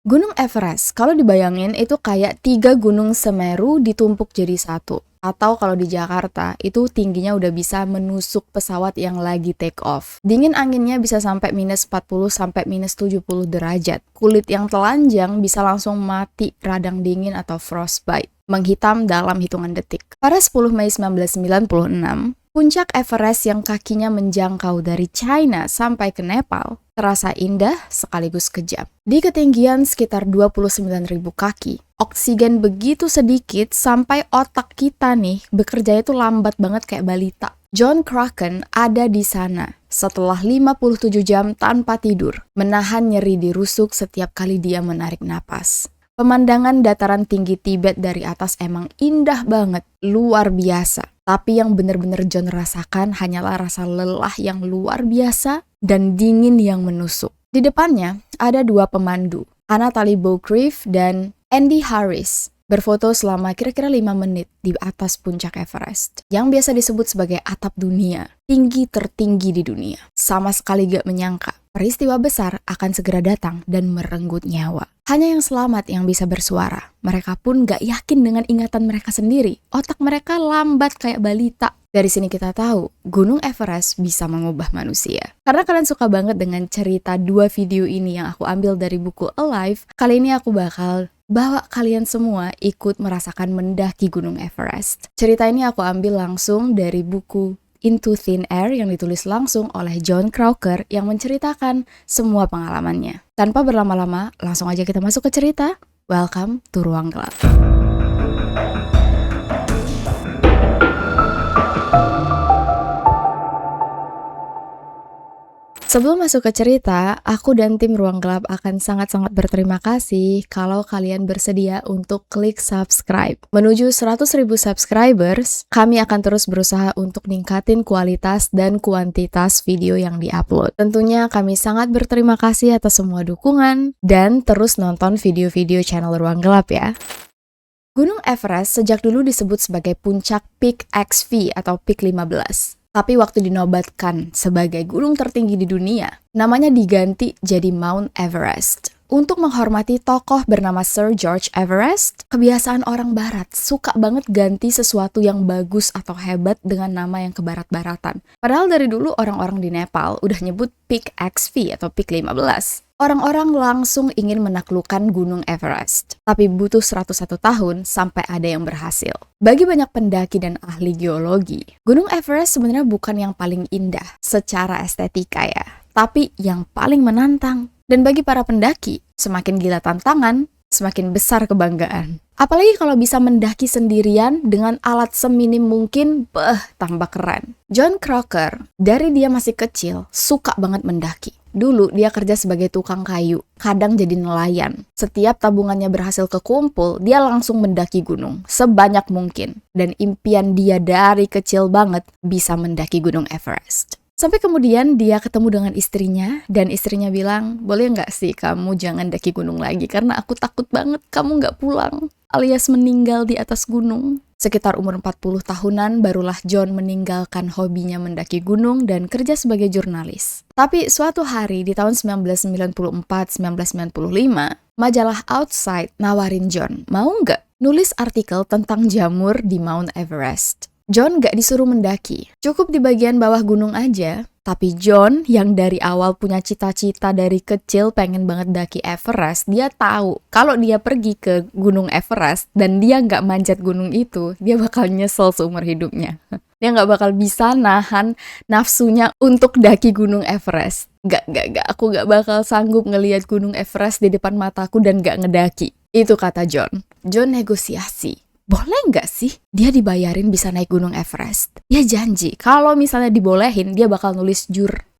Gunung Everest, kalau dibayangin itu kayak 3 gunung Semeru ditumpuk jadi satu. Atau kalau di Jakarta, itu tingginya udah bisa menusuk pesawat yang lagi take off. Dingin anginnya bisa sampai minus 40 sampai minus 70 derajat. Kulit yang telanjang bisa langsung mati radang dingin atau frostbite, menghitam dalam hitungan detik. Pada 10 Mei 1996, puncak Everest yang kakinya menjangkau dari China sampai ke Nepal terasa indah sekaligus kejam. Di ketinggian sekitar 29.000 kaki, oksigen begitu sedikit sampai otak kita nih bekerja itu lambat banget kayak balita. John Cracken ada di sana setelah 57 jam tanpa tidur, menahan nyeri di rusuk setiap kali dia menarik napas. Pemandangan dataran tinggi Tibet dari atas emang indah banget, luar biasa. Tapi yang benar-benar John rasakan hanyalah rasa lelah yang luar biasa dan dingin yang menusuk. Di depannya ada 2 pemandu, Anatoly Bokriv dan Andy Harris, berfoto selama kira-kira 5 menit di atas puncak Everest, yang biasa disebut sebagai atap dunia, tinggi tertinggi di dunia. Sama sekali gak menyangka, peristiwa besar akan segera datang dan merenggut nyawa. Hanya yang selamat yang bisa bersuara. Mereka pun gak yakin dengan ingatan mereka sendiri. Otak mereka lambat kayak balita. Dari sini kita tahu, Gunung Everest bisa mengubah manusia. Karena kalian suka banget dengan cerita 2 video ini yang aku ambil dari buku Alive, kali ini aku bakal bawa kalian semua ikut merasakan mendaki Gunung Everest. Cerita ini aku ambil langsung dari buku Into Thin Air yang ditulis langsung oleh Jon Krakauer yang menceritakan semua pengalamannya. Tanpa berlama-lama, langsung aja kita masuk ke cerita. Welcome to Ruang Gelap. Sebelum masuk ke cerita, aku dan tim Ruang Gelap akan sangat-sangat berterima kasih kalau kalian bersedia untuk klik subscribe. Menuju 100.000 subscribers, kami akan terus berusaha untuk ningkatin kualitas dan kuantitas video yang diupload. Tentunya kami sangat berterima kasih atas semua dukungan dan terus nonton video-video channel Ruang Gelap ya. Gunung Everest sejak dulu disebut sebagai puncak Peak XV atau Peak 15. Tapi waktu dinobatkan sebagai gunung tertinggi di dunia, namanya diganti jadi Mount Everest. Untuk menghormati tokoh bernama Sir George Everest, kebiasaan orang barat suka banget ganti sesuatu yang bagus atau hebat dengan nama yang kebarat-baratan. Padahal dari dulu orang-orang di Nepal udah nyebut Peak XV atau Peak 15. Orang-orang langsung ingin menaklukkan Gunung Everest, tapi butuh 101 tahun sampai ada yang berhasil. Bagi banyak pendaki dan ahli geologi, Gunung Everest sebenarnya bukan yang paling indah secara estetika ya, tapi yang paling menantang. Dan bagi para pendaki, semakin gila tantangan, semakin besar kebanggaan. Apalagi kalau bisa mendaki sendirian dengan alat seminim mungkin, tambah keren. Jon Krakauer, dari dia masih kecil, suka banget mendaki. Dulu dia kerja sebagai tukang kayu, kadang jadi nelayan. Setiap tabungannya berhasil kekumpul, dia langsung mendaki gunung sebanyak mungkin. Dan impian dia dari kecil banget bisa mendaki Gunung Everest. Sampai kemudian dia ketemu dengan istrinya, dan istrinya bilang, boleh nggak sih kamu jangan daki gunung lagi, karena aku takut banget kamu nggak pulang, alias meninggal di atas gunung. Sekitar umur 40 tahunan barulah John meninggalkan hobinya mendaki gunung dan kerja sebagai jurnalis. Tapi suatu hari di tahun 1994-1995, majalah Outside nawarin John, mau nggak nulis artikel tentang jamur di Mount Everest. John gak disuruh mendaki, cukup di bagian bawah gunung aja. Tapi John yang dari awal punya cita-cita dari kecil pengen banget daki Everest, dia tahu kalau dia pergi ke Gunung Everest dan dia gak manjat gunung itu, dia bakal nyesel seumur hidupnya. Dia gak bakal bisa nahan nafsunya untuk daki Gunung Everest. Gak, aku gak bakal sanggup ngelihat Gunung Everest di depan mataku dan gak ngedaki. Itu kata John. John negosiasi. Boleh nggak sih dia dibayarin bisa naik Gunung Everest? Dia janji kalau misalnya dibolehin dia bakal nulis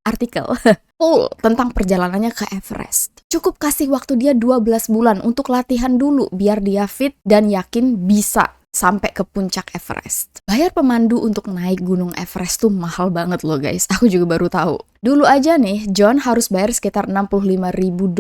artikel full tentang perjalanannya ke Everest. Cukup kasih waktu dia 12 bulan untuk latihan dulu biar dia fit dan yakin bisa sampai ke puncak Everest. Bayar pemandu untuk naik Gunung Everest tuh mahal banget loh guys. Aku juga baru tahu. Dulu aja nih John harus bayar sekitar $65.000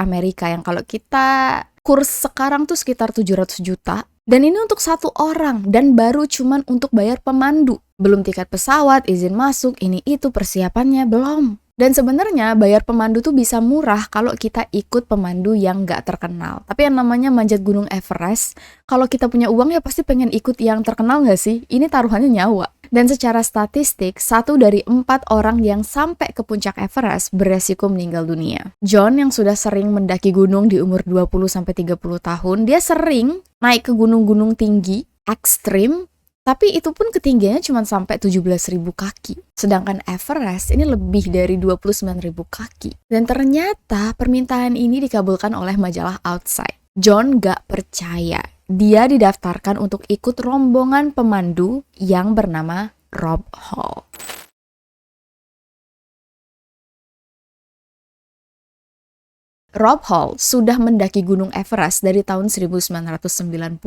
Amerika yang kalau kita kurs sekarang tuh sekitar 700 juta. Dan ini untuk 1 orang dan baru cuman untuk bayar pemandu. Belum tiket pesawat, izin masuk, ini itu persiapannya belum. Dan sebenarnya bayar pemandu tuh bisa murah kalau kita ikut pemandu yang nggak terkenal. Tapi yang namanya manjat gunung Everest, kalau kita punya uang ya pasti pengen ikut yang terkenal nggak sih? Ini taruhannya nyawa. Dan secara statistik, 1 dari 4 orang yang sampai ke puncak Everest beresiko meninggal dunia. John yang sudah sering mendaki gunung di umur 20-30 tahun, dia sering naik ke gunung-gunung tinggi, ekstrim, tapi itu pun ketinggiannya cuma sampai 17.000 kaki. Sedangkan Everest ini lebih dari 29.000 kaki. Dan ternyata permintaan ini dikabulkan oleh majalah Outside. John gak percaya. Dia didaftarkan untuk ikut rombongan pemandu yang bernama Rob Hall. Rob Hall sudah mendaki Gunung Everest dari tahun 1990.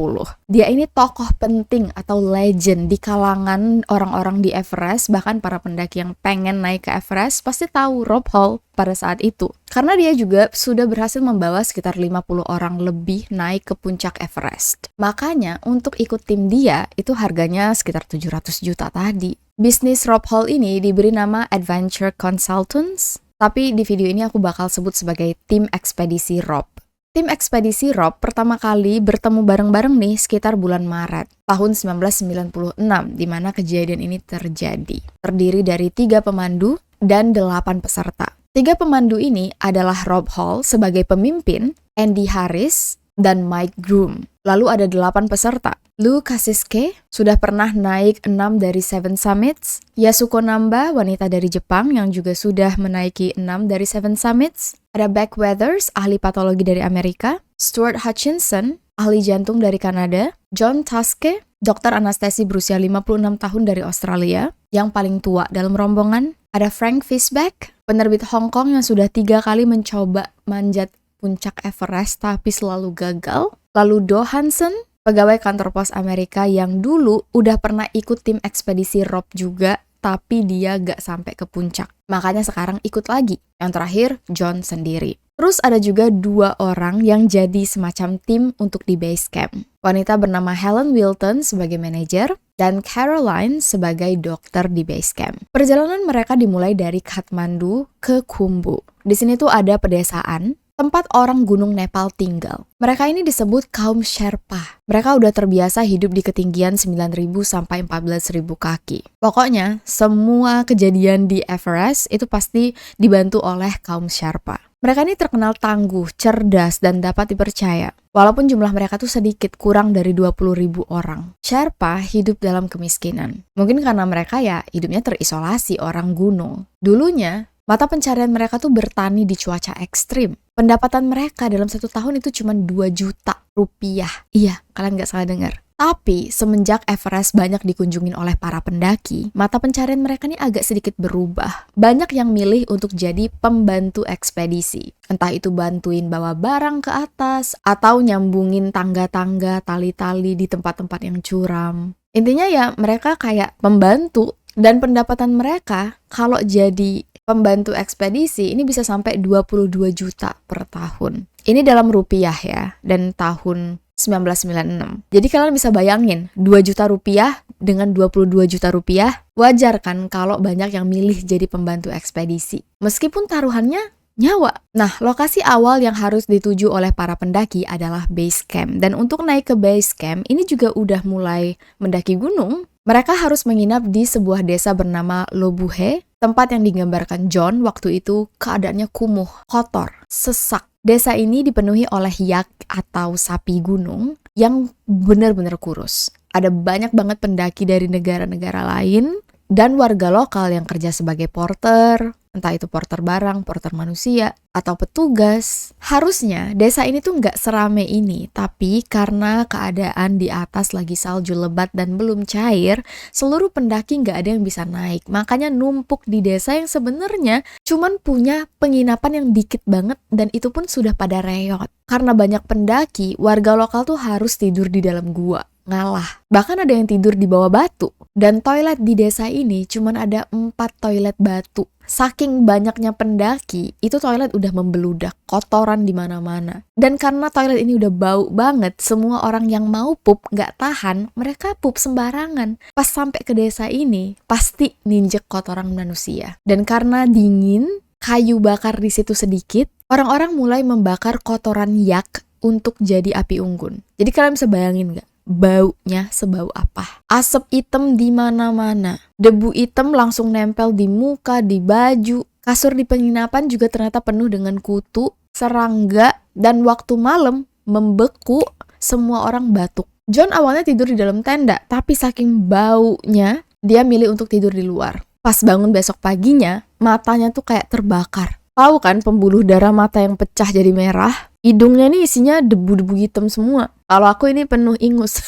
Dia ini tokoh penting atau legend di kalangan orang-orang di Everest, bahkan para pendaki yang pengen naik ke Everest pasti tahu Rob Hall pada saat itu. Karena dia juga sudah berhasil membawa sekitar 50 orang lebih naik ke puncak Everest. Makanya untuk ikut tim dia itu harganya sekitar 700 juta tadi. Bisnis Rob Hall ini diberi nama Adventure Consultants. Tapi di video ini aku bakal sebut sebagai tim ekspedisi Rob. Tim ekspedisi Rob pertama kali bertemu bareng-bareng nih sekitar bulan Maret tahun 1996, di mana kejadian ini terjadi. Terdiri dari 3 pemandu dan 8 peserta. 3 pemandu ini adalah Rob Hall sebagai pemimpin, Andy Harris, dan Mike Groom. Lalu ada 8 peserta. Lou Kasiske sudah pernah naik 6 dari 7 Summits. Yasuko Namba, wanita dari Jepang yang juga sudah menaiki 6 dari 7 Summits. Ada Beck Weathers, ahli patologi dari Amerika. Stuart Hutchinson, ahli jantung dari Kanada. John Tuske, dokter anestesi berusia 56 tahun dari Australia, yang paling tua dalam rombongan. Ada Frank Fisbeck, penerbit Hong Kong yang sudah 3 kali mencoba manjat puncak Everest tapi selalu gagal. Lalu Do Hansen, pegawai kantor pos Amerika yang dulu udah pernah ikut tim ekspedisi Rob juga, tapi dia gak sampai ke puncak. Makanya sekarang ikut lagi. Yang terakhir, John sendiri. Terus ada juga 2 orang yang jadi semacam tim untuk di base camp. Wanita bernama Helen Wilton sebagai manajer, dan Caroline sebagai dokter di base camp. Perjalanan mereka dimulai dari Kathmandu ke Khumbu. Di sini tuh ada pedesaan, tempat orang Gunung Nepal tinggal. Mereka ini disebut kaum Sherpa. Mereka udah terbiasa hidup di ketinggian 9.000 sampai 14.000 kaki. Pokoknya, semua kejadian di Everest itu pasti dibantu oleh kaum Sherpa. Mereka ini terkenal tangguh, cerdas, dan dapat dipercaya. Walaupun jumlah mereka tuh sedikit, kurang dari 20.000 orang. Sherpa hidup dalam kemiskinan. Mungkin karena mereka ya hidupnya terisolasi orang gunung. Dulunya, mata pencarian mereka tuh bertani di cuaca ekstrim. Pendapatan mereka dalam 1 tahun itu cuma 2 juta rupiah. Iya, kalian gak salah dengar. Tapi semenjak Everest banyak dikunjungin oleh para pendaki, mata pencarian mereka nih agak sedikit berubah. Banyak yang milih untuk jadi pembantu ekspedisi. Entah itu bantuin bawa barang ke atas, atau nyambungin tangga-tangga, tali-tali di tempat-tempat yang curam. Intinya ya mereka kayak pembantu. Dan pendapatan mereka kalau jadi pembantu ekspedisi ini bisa sampai 22 juta per tahun. Ini dalam rupiah ya, dan tahun 1996. Jadi kalian bisa bayangin, 2 juta rupiah dengan 22 juta rupiah, wajar kan kalau banyak yang milih jadi pembantu ekspedisi. Meskipun taruhannya nyawa. Nah, lokasi awal yang harus dituju oleh para pendaki adalah base camp. Dan untuk naik ke base camp, ini juga udah mulai mendaki gunung. Mereka harus menginap di sebuah desa bernama Lobuhe, tempat yang digambarkan John waktu itu keadaannya kumuh, kotor, sesak. Desa ini dipenuhi oleh yak atau sapi gunung yang benar-benar kurus. Ada banyak banget pendaki dari negara-negara lain dan warga lokal yang kerja sebagai porter, entah itu porter barang, porter manusia, atau petugas. Harusnya desa ini tuh nggak serame ini, tapi karena keadaan di atas lagi salju lebat dan belum cair, seluruh pendaki nggak ada yang bisa naik. Makanya numpuk di desa yang sebenarnya cuman punya penginapan yang dikit banget, dan itu pun sudah pada reot. Karena banyak pendaki, warga lokal tuh harus tidur di dalam gua. Ngalah. Bahkan ada yang tidur di bawah batu. Dan toilet di desa ini cuman ada 4 toilet batu. Saking banyaknya pendaki, itu toilet udah membeludak, kotoran di mana-mana. Dan karena toilet ini udah bau banget, semua orang yang mau pup nggak tahan, mereka pup sembarangan. Pas sampai ke desa ini, pasti ninjek kotoran manusia. Dan karena dingin, kayu bakar di situ sedikit, orang-orang mulai membakar kotoran yak untuk jadi api unggun. Jadi kalian bisa bayangin nggak? Baunya sebau apa? Asap hitam di mana-mana. Debu hitam langsung nempel di muka, di baju. Kasur di penginapan juga ternyata penuh dengan kutu, serangga, dan waktu malam membeku, semua orang batuk. John awalnya tidur di dalam tenda, tapi saking baunya, dia milih untuk tidur di luar. Pas bangun besok paginya, matanya tuh kayak terbakar. Tahu kan pembuluh darah mata yang pecah jadi merah? Hidungnya nih isinya debu-debu hitam semua. Kalau aku ini penuh ingus.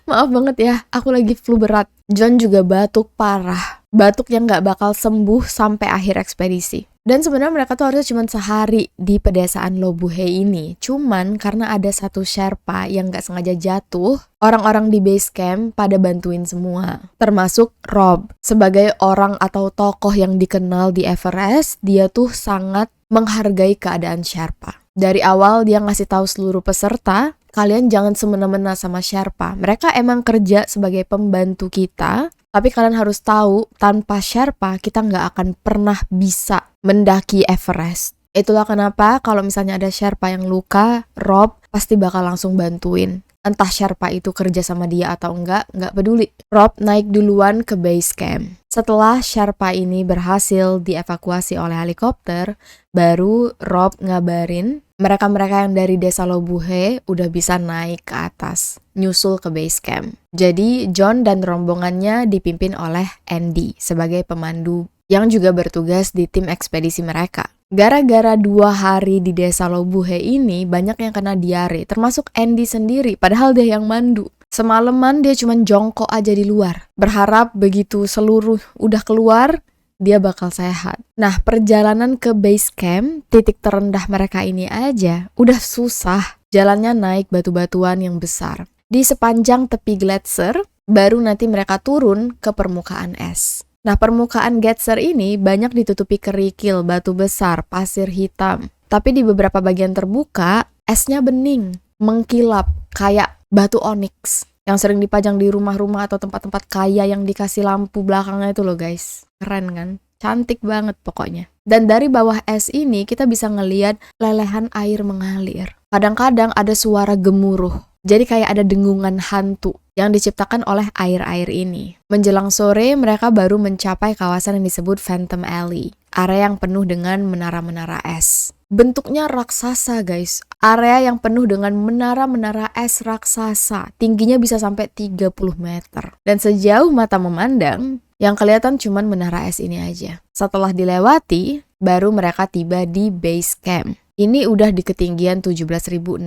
Maaf banget ya, aku lagi flu berat. John juga batuk parah. Batuk yang gak bakal sembuh sampai akhir ekspedisi. Dan sebenarnya mereka tuh harusnya cuma sehari di pedesaan Lobuhe ini. Cuman karena ada satu Sherpa yang gak sengaja jatuh, orang-orang di base camp pada bantuin semua. Termasuk Rob. Sebagai orang atau tokoh yang dikenal di Everest, dia tuh sangat menghargai keadaan Sherpa. Dari awal dia ngasih tahu seluruh peserta, kalian jangan semena-mena sama Sherpa. Mereka emang kerja sebagai pembantu kita, tapi kalian harus tahu, tanpa Sherpa kita nggak akan pernah bisa mendaki Everest. Itulah kenapa kalau misalnya ada Sherpa yang luka, Rob pasti bakal langsung bantuin. Entah Sherpa itu kerja sama dia atau enggak peduli. Rob naik duluan ke base camp. Setelah Sherpa ini berhasil dievakuasi oleh helikopter, baru Rob ngabarin mereka-mereka yang dari desa Lobuhe udah bisa naik ke atas, nyusul ke base camp. Jadi John dan rombongannya dipimpin oleh Andy sebagai pemandu yang juga bertugas di tim ekspedisi mereka. Gara-gara 2 hari di desa Lobuhe ini banyak yang kena diare, termasuk Andy sendiri, padahal dia yang mandu. Semalaman dia cuma jongkok aja di luar, berharap begitu seluruh udah keluar, dia bakal sehat. Nah, perjalanan ke base camp, titik terendah mereka ini aja, udah susah. Jalannya naik batu-batuan yang besar. Di sepanjang tepi gletser, baru nanti mereka turun ke permukaan es. Nah, permukaan gletser ini banyak ditutupi kerikil, batu besar, pasir hitam. Tapi di beberapa bagian terbuka, esnya bening, mengkilap, kayak batu onyx yang sering dipajang di rumah-rumah atau tempat-tempat kaya yang dikasih lampu belakangnya itu loh guys. Keren kan? Cantik banget pokoknya. Dan dari bawah es ini kita bisa ngeliat lelehan air mengalir. Kadang-kadang ada suara gemuruh. Jadi kayak ada dengungan hantu yang diciptakan oleh air-air ini. Menjelang sore, mereka baru mencapai kawasan yang disebut Phantom Alley, area yang penuh dengan menara-menara es. Bentuknya raksasa, guys. Area yang penuh dengan menara-menara es raksasa. Tingginya bisa sampai 30 meter. Dan sejauh mata memandang, yang kelihatan cuma menara es ini aja. Setelah dilewati, baru mereka tiba di base camp. Ini udah di ketinggian 17.600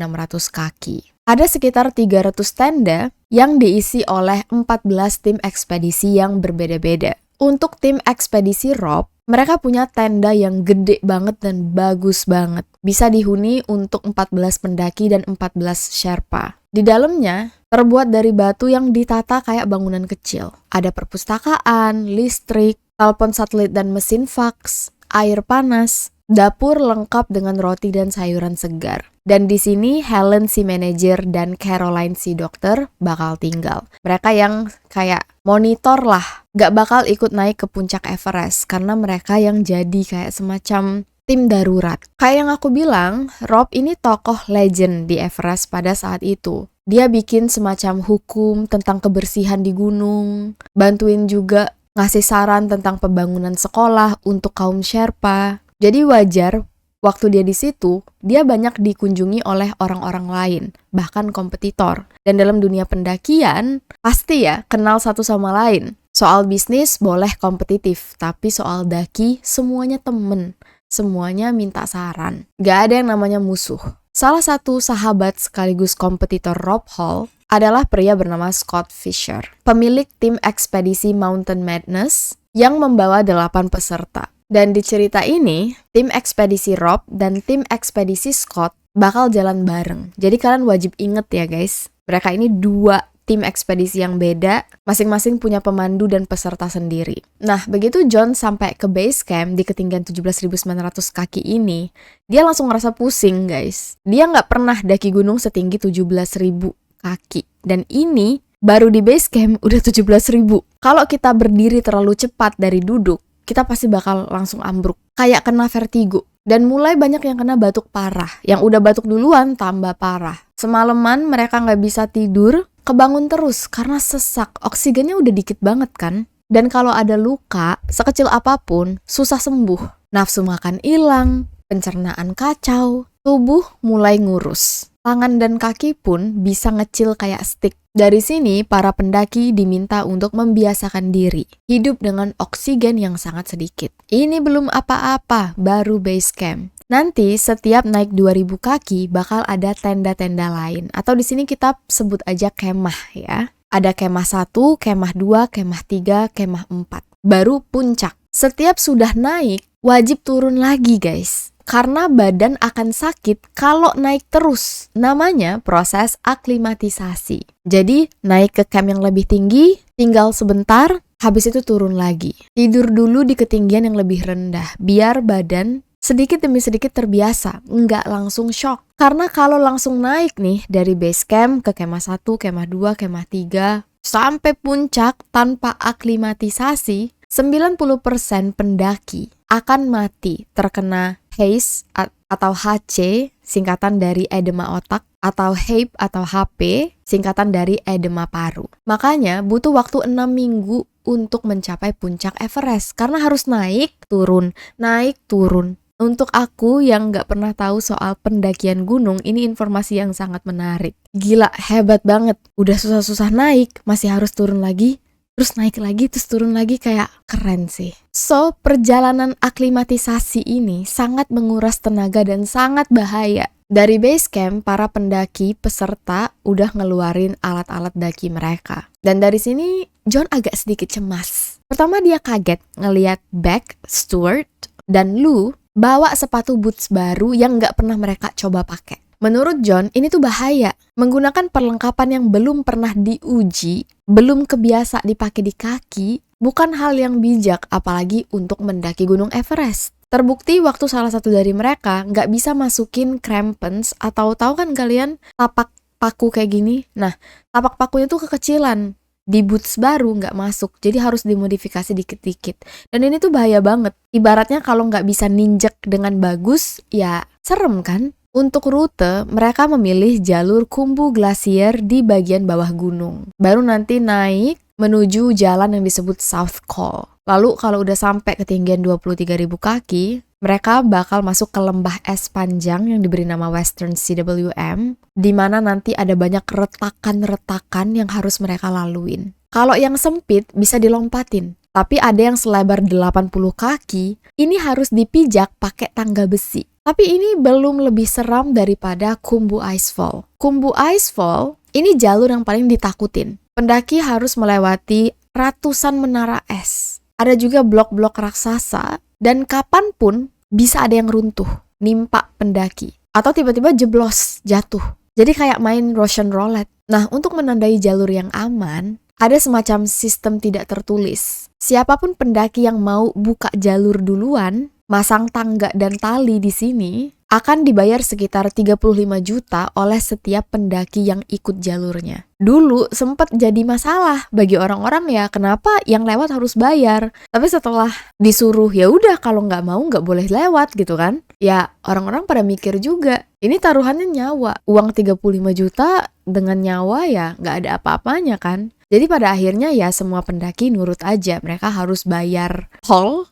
kaki. Ada sekitar 300 tenda yang diisi oleh 14 tim ekspedisi yang berbeda-beda. Untuk tim ekspedisi Rob, mereka punya tenda yang gede banget dan bagus banget. Bisa dihuni untuk 14 pendaki dan 14 Sherpa. Di dalamnya terbuat dari batu yang ditata kayak bangunan kecil. Ada perpustakaan, listrik, telepon satelit dan mesin fax, air panas, dapur lengkap dengan roti dan sayuran segar. Dan di sini Helen si manajer dan Caroline si dokter bakal tinggal. Mereka yang kayak monitor lah, gak bakal ikut naik ke puncak Everest karena mereka yang jadi kayak semacam tim darurat. Kayak yang aku bilang, Rob ini tokoh legend di Everest pada saat itu. Dia bikin semacam hukum tentang kebersihan di gunung, bantuin juga ngasih saran tentang pembangunan sekolah untuk kaum Sherpa. Jadi wajar waktu dia di situ, dia banyak dikunjungi oleh orang-orang lain, bahkan kompetitor. Dan dalam dunia pendakian, pasti ya kenal satu sama lain. Soal bisnis boleh kompetitif, tapi soal daki semuanya temen. Semuanya minta saran. Gak ada yang namanya musuh. Salah satu sahabat sekaligus kompetitor Rob Hall adalah pria bernama Scott Fisher, pemilik tim ekspedisi Mountain Madness yang membawa 8 peserta. Dan di cerita ini, tim ekspedisi Rob dan tim ekspedisi Scott bakal jalan bareng. Jadi kalian wajib inget ya guys, mereka ini 2 tim ekspedisi yang beda, masing-masing punya pemandu dan peserta sendiri. Nah, begitu John sampai ke base camp di ketinggian 17.900 kaki ini, dia langsung ngerasa pusing guys. Dia nggak pernah daki gunung setinggi 17.000 kaki. Dan ini baru di base camp udah 17.000. Kalau kita berdiri terlalu cepat dari duduk, kita pasti bakal langsung ambruk. Kayak kena vertigo. Dan mulai banyak yang kena batuk parah. Yang udah batuk duluan tambah parah. Semalaman mereka nggak bisa tidur, kebangun terus karena sesak. Oksigennya udah dikit banget kan. Dan kalau ada luka, sekecil apapun, susah sembuh. Nafsu makan hilang, pencernaan kacau, tubuh mulai ngurus. Tangan dan kaki pun bisa ngecil kayak stick. Dari sini, para pendaki diminta untuk membiasakan diri. Hidup dengan oksigen yang sangat sedikit. Ini belum apa-apa, baru base camp. Nanti setiap naik 2000 kaki bakal ada tenda-tenda lain. Atau di sini kita sebut aja kemah ya. Ada kemah 1, kemah 2, kemah 3, kemah 4. Baru puncak. Setiap sudah naik, wajib turun lagi guys. Karena badan akan sakit kalau naik terus. Namanya proses aklimatisasi. Jadi naik ke camp yang lebih tinggi, tinggal sebentar, habis itu turun lagi. Tidur dulu di ketinggian yang lebih rendah, biar badan sedikit demi sedikit terbiasa, nggak langsung shock. Karena kalau langsung naik nih dari base camp ke kemah 1, kemah 2, kemah 3, sampai puncak tanpa aklimatisasi, 90% pendaki akan mati terkena HACE atau HC, singkatan dari edema otak, atau HAPE atau HP, singkatan dari edema paru. Makanya butuh waktu 6 minggu untuk mencapai puncak Everest, karena harus naik, turun, naik, turun. Untuk aku yang nggak pernah tahu soal pendakian gunung, ini informasi yang sangat menarik. Gila, hebat banget. Udah susah-susah naik, masih harus turun lagi, terus naik lagi, terus turun lagi, kayak keren sih. So, perjalanan aklimatisasi ini sangat menguras tenaga dan sangat bahaya. Dari base camp, para pendaki peserta udah ngeluarin alat-alat daki mereka. Dan dari sini, John agak sedikit cemas. Pertama dia kaget ngeliat Beck, Stuart, dan Lou bawa sepatu boots baru yang nggak pernah mereka coba pakai. Menurut John, ini tuh bahaya. Menggunakan perlengkapan yang belum pernah diuji, belum kebiasa dipakai di kaki, bukan hal yang bijak, apalagi untuk mendaki Gunung Everest. Terbukti waktu salah satu dari mereka nggak bisa masukin crampons, atau tahu kan kalian tapak paku kayak gini? Nah, tapak pakunya tuh kekecilan. Di boots baru nggak masuk, jadi harus dimodifikasi dikit-dikit. Dan ini tuh bahaya banget. Ibaratnya kalau nggak bisa ninjek dengan bagus, ya serem kan? Untuk rute, mereka memilih jalur Khumbu Glacier di bagian bawah gunung. Baru nanti naik menuju jalan yang disebut South Col. Lalu kalau udah sampai ketinggian 23.000 kaki, mereka bakal masuk ke lembah es panjang yang diberi nama Western CWM, di mana nanti ada banyak retakan-retakan yang harus mereka laluin. Kalau yang sempit bisa dilompatin, tapi ada yang selebar 80 kaki, ini harus dipijak pakai tangga besi. Tapi ini belum lebih seram daripada Khumbu Icefall. Khumbu Icefall ini jalur yang paling ditakutin. Pendaki harus melewati ratusan menara es. Ada juga blok-blok raksasa, dan kapanpun bisa ada yang runtuh, nimpa pendaki. Atau tiba-tiba jeblos, jatuh. Jadi kayak main Russian roulette. Nah, untuk menandai jalur yang aman, ada semacam sistem tidak tertulis. Siapapun pendaki yang mau buka jalur duluan, masang tangga dan tali di sini, akan dibayar sekitar 35 juta oleh setiap pendaki yang ikut jalurnya. Dulu sempat jadi masalah bagi orang-orang ya, kenapa yang lewat harus bayar? Tapi setelah disuruh, ya udah kalau nggak mau nggak boleh lewat gitu kan. Ya orang-orang pada mikir juga, ini taruhannya nyawa. Uang 35 juta dengan nyawa ya nggak ada apa-apanya kan. Jadi pada akhirnya ya semua pendaki nurut aja, mereka harus bayar tol.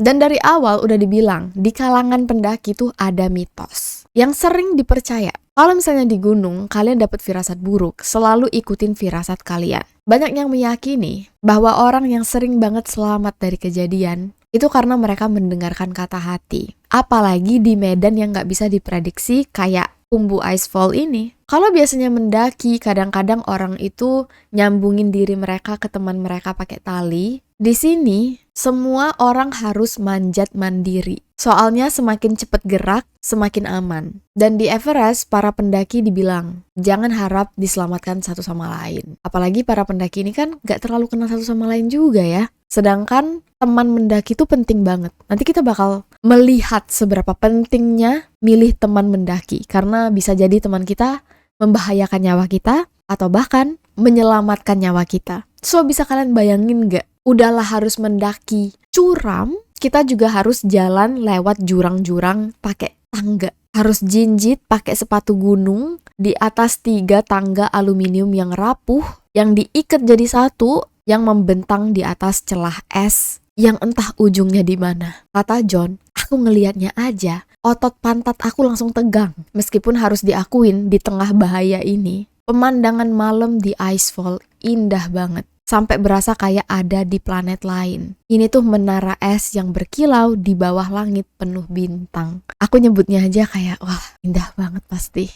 Dan dari awal udah dibilang, di kalangan pendaki tuh ada mitos yang sering dipercaya. Kalau misalnya di gunung, kalian dapat firasat buruk, selalu ikutin firasat kalian. Banyak yang meyakini bahwa orang yang sering banget selamat dari kejadian, itu karena mereka mendengarkan kata hati. Apalagi di medan yang nggak bisa diprediksi kayak Khumbu Icefall ini. Kalau biasanya mendaki, kadang-kadang orang itu nyambungin diri mereka ke teman mereka pakai tali. Di sini, semua orang harus manjat mandiri. Soalnya semakin cepat gerak, semakin aman. Dan di Everest, para pendaki dibilang, jangan harap diselamatkan satu sama lain. Apalagi para pendaki ini kan gak terlalu kenal satu sama lain juga ya. Sedangkan teman mendaki itu penting banget. Nanti kita bakal melihat seberapa pentingnya milih teman mendaki. Karena bisa jadi teman kita membahayakan nyawa kita, atau bahkan menyelamatkan nyawa kita. So, bisa kalian bayangin gak? udahlah harus mendaki curam, kita juga harus jalan lewat jurang-jurang pakai tangga. Harus jinjit pakai sepatu gunung di atas 3 tangga aluminium yang rapuh, yang diikat jadi satu, yang membentang di atas celah es, yang entah ujungnya di mana. Kata John, aku ngelihatnya aja, otot pantat aku langsung tegang. Meskipun harus diakuin di tengah bahaya ini, pemandangan malam di Icefall indah banget. Sampai berasa kayak ada di planet lain. Ini tuh menara es yang berkilau di bawah langit penuh bintang. Aku nyebutnya aja kayak, wah indah banget pasti.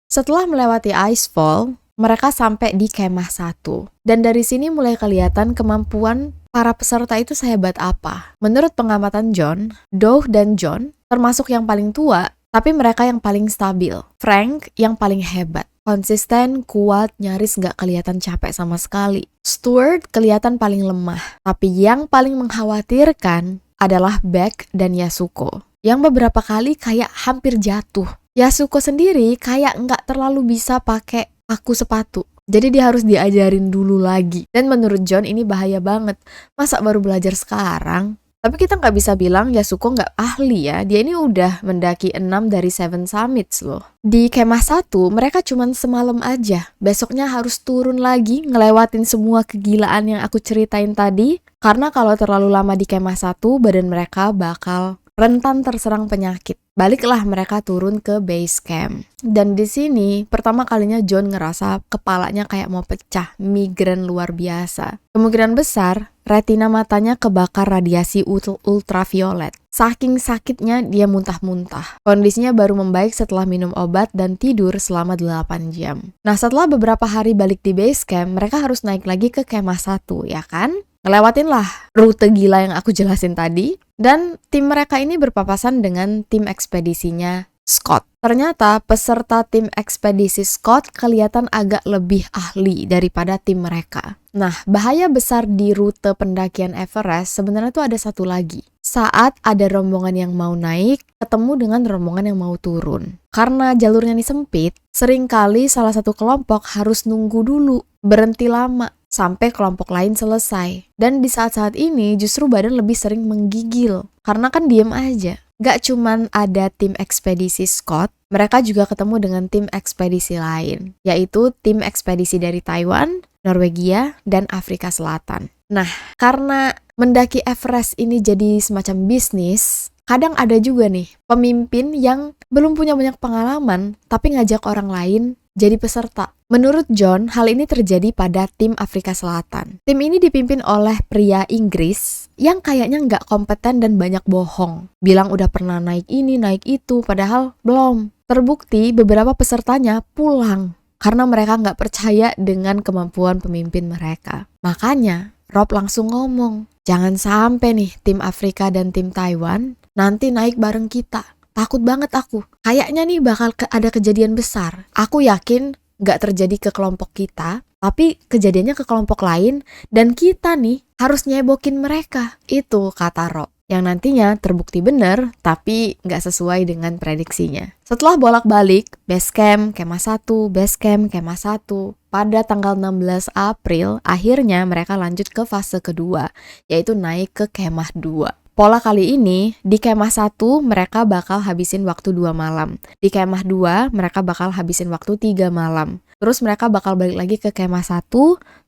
Setelah melewati Icefall, mereka sampai di kemah 1. Dan dari sini mulai kelihatan kemampuan para peserta itu sehebat apa. Menurut pengamatan John, Doug dan John termasuk yang paling tua, tapi mereka yang paling stabil. Frank yang paling hebat. Konsisten, kuat, nyaris nggak kelihatan capek sama sekali. Stuart kelihatan paling lemah. Tapi yang paling mengkhawatirkan adalah Beck dan Yasuko. Yang beberapa kali kayak hampir jatuh. Yasuko sendiri kayak nggak terlalu bisa pakai paku sepatu. Jadi dia harus diajarin dulu lagi. Dan menurut John ini bahaya banget. Masa baru belajar sekarang? Tapi kita nggak bisa bilang Yasuko nggak ahli ya. Dia ini udah mendaki 6 dari 7 summits loh. Di kemah 1, mereka cuman semalam aja. Besoknya harus turun lagi, ngelewatin semua kegilaan yang aku ceritain tadi. Karena kalau terlalu lama di kemah 1, badan mereka bakal rentan terserang penyakit. Baliklah mereka turun ke base camp. Dan di sini pertama kalinya John ngerasa kepalanya kayak mau pecah, migrain luar biasa. Kemungkinan besar retina matanya kebakar radiasi ultraviolet. Saking sakitnya dia muntah-muntah. Kondisinya baru membaik setelah minum obat dan tidur selama 8 jam. Nah, setelah beberapa hari balik di base camp, mereka harus naik lagi ke kemah 1, ya kan? Ngelewatin lah rute gila yang aku jelasin tadi. Dan tim mereka ini berpapasan dengan tim ekspedisinya Scott. Ternyata peserta tim ekspedisi Scott kelihatan agak lebih ahli daripada tim mereka. Nah, bahaya besar di rute pendakian Everest sebenarnya tuh ada satu lagi. Saat ada rombongan yang mau naik, ketemu dengan rombongan yang mau turun. Karena jalurnya ini sempit, seringkali salah satu kelompok harus nunggu dulu, berhenti lama, sampai kelompok lain selesai. Dan di saat-saat ini justru badan lebih sering menggigil, karena kan diem aja. Gak cuman ada tim ekspedisi Scott, mereka juga ketemu dengan tim ekspedisi lain, yaitu tim ekspedisi dari Taiwan, Norwegia, dan Afrika Selatan. Nah, karena mendaki Everest ini jadi semacam bisnis, kadang ada juga nih pemimpin yang belum punya banyak pengalaman, tapi ngajak orang lain jadi peserta. Menurut John, hal ini terjadi pada tim Afrika Selatan. Tim ini dipimpin oleh pria Inggris yang kayaknya nggak kompeten dan banyak bohong. Bilang udah pernah naik ini, naik itu, padahal belum. Terbukti beberapa pesertanya pulang karena mereka nggak percaya dengan kemampuan pemimpin mereka. Makanya Rob langsung ngomong, jangan sampai nih tim Afrika dan tim Taiwan nanti naik bareng kita. Takut banget aku. Kayaknya nih bakal ada kejadian besar. Aku yakin gak terjadi ke kelompok kita, tapi kejadiannya ke kelompok lain, dan kita nih harus nyebokin mereka. Itu kata Rob, yang nantinya terbukti benar, tapi gak sesuai dengan prediksinya. Setelah bolak-balik, base camp, kemah 1, base camp, kemah 1, pada tanggal 16 April, akhirnya mereka lanjut ke fase kedua, yaitu naik ke kemah 2. Pola kali ini, di kemah 1 mereka bakal habisin waktu 2 malam. Di kemah 2 mereka bakal habisin waktu 3 malam. Terus mereka bakal balik lagi ke kemah 1,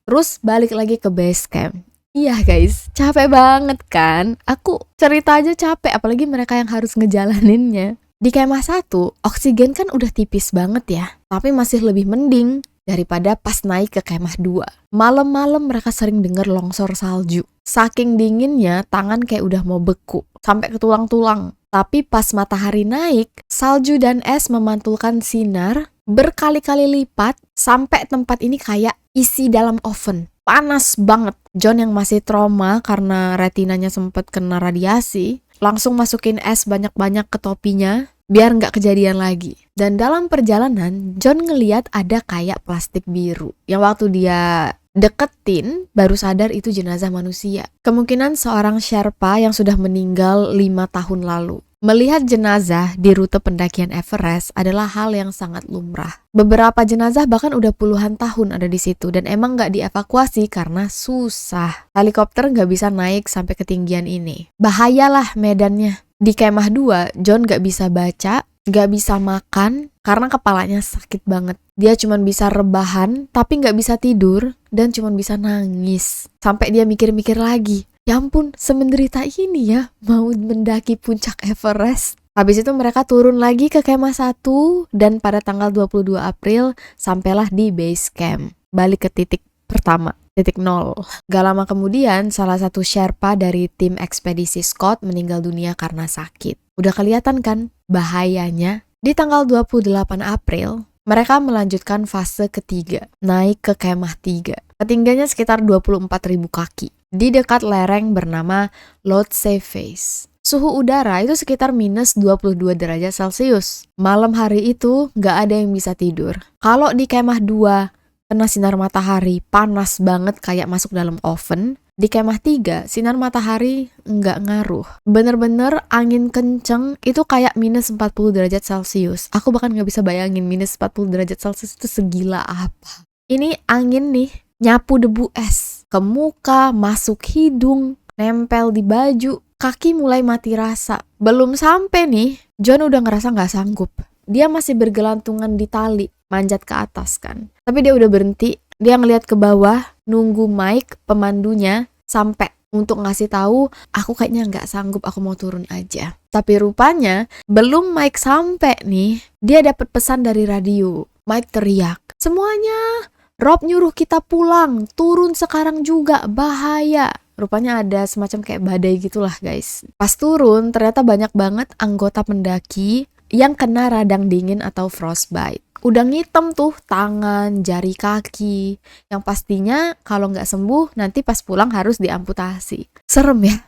terus balik lagi ke base camp. Iya guys, capek banget kan? Aku cerita aja capek, apalagi mereka yang harus ngejalaninnya. Di kemah 1, oksigen kan udah tipis banget ya, tapi masih lebih mending daripada pas naik ke kemah 2. Malam-malam mereka sering dengar longsor salju. Saking dinginnya, tangan kayak udah mau beku, sampai ke tulang-tulang. Tapi pas matahari naik, salju dan es memantulkan sinar berkali-kali lipat sampai tempat ini kayak isi dalam oven. Panas banget. John yang masih trauma karena retinanya sempat kena radiasi, langsung masukin es banyak-banyak ke topinya, biar nggak kejadian lagi. Dan dalam perjalanan, John ngeliat ada kayak plastik biru. Yang waktu dia deketin, baru sadar itu jenazah manusia. Kemungkinan seorang Sherpa yang sudah meninggal 5 tahun lalu. Melihat jenazah di rute pendakian Everest adalah hal yang sangat lumrah. Beberapa jenazah bahkan udah puluhan tahun ada di situ dan emang nggak dievakuasi karena susah. Helikopter nggak bisa naik sampai ketinggian ini. Bahayalah medannya. Di kemah 2, John nggak bisa baca, nggak bisa makan karena kepalanya sakit banget. Dia cuma bisa rebahan tapi nggak bisa tidur dan cuma bisa nangis. Sampai dia mikir-mikir lagi. Ya ampun, semenderita ini ya mau mendaki puncak Everest. Habis itu mereka turun lagi ke kemah 1 dan pada tanggal 22 April sampailah di base camp. Balik ke titik pertama, titik 0. Gak lama kemudian salah satu Sherpa dari tim ekspedisi Scott meninggal dunia karena sakit. Udah kelihatan kan bahayanya? Di tanggal 28 April, mereka melanjutkan fase ketiga, naik ke kemah 3. Ketinggiannya sekitar 24.000 kaki. Di dekat lereng bernama Lhotse Face. Suhu udara itu sekitar minus 22 derajat Celcius. Malam hari itu nggak ada yang bisa tidur. Kalau di kemah 2 kena sinar matahari panas banget kayak masuk dalam oven. Di kemah 3 sinar matahari nggak ngaruh. Bener-bener angin kenceng itu kayak minus 40 derajat Celcius. Aku bahkan nggak bisa bayangin minus 40 derajat Celcius itu segila apa. Ini angin nih nyapu debu es ke muka, masuk hidung, nempel di baju, kaki mulai mati rasa. Belum sampai nih, John udah ngerasa gak sanggup. Dia masih bergelantungan di tali, manjat ke atas kan. Tapi dia udah berhenti, dia ngeliat ke bawah, nunggu Mike, pemandunya, sampai untuk ngasih tahu, aku kayaknya gak sanggup, aku mau turun aja. Tapi rupanya, belum Mike sampai nih, dia dapat pesan dari radio. Mike teriak, semuanya, Rob nyuruh kita pulang, turun sekarang juga, bahaya. Rupanya ada semacam kayak badai gitulah guys. Pas turun, ternyata banyak banget anggota pendaki yang kena radang dingin atau frostbite. Udah ngitem tuh tangan, jari kaki. Yang pastinya kalau nggak sembuh, nanti pas pulang harus diamputasi. Serem ya?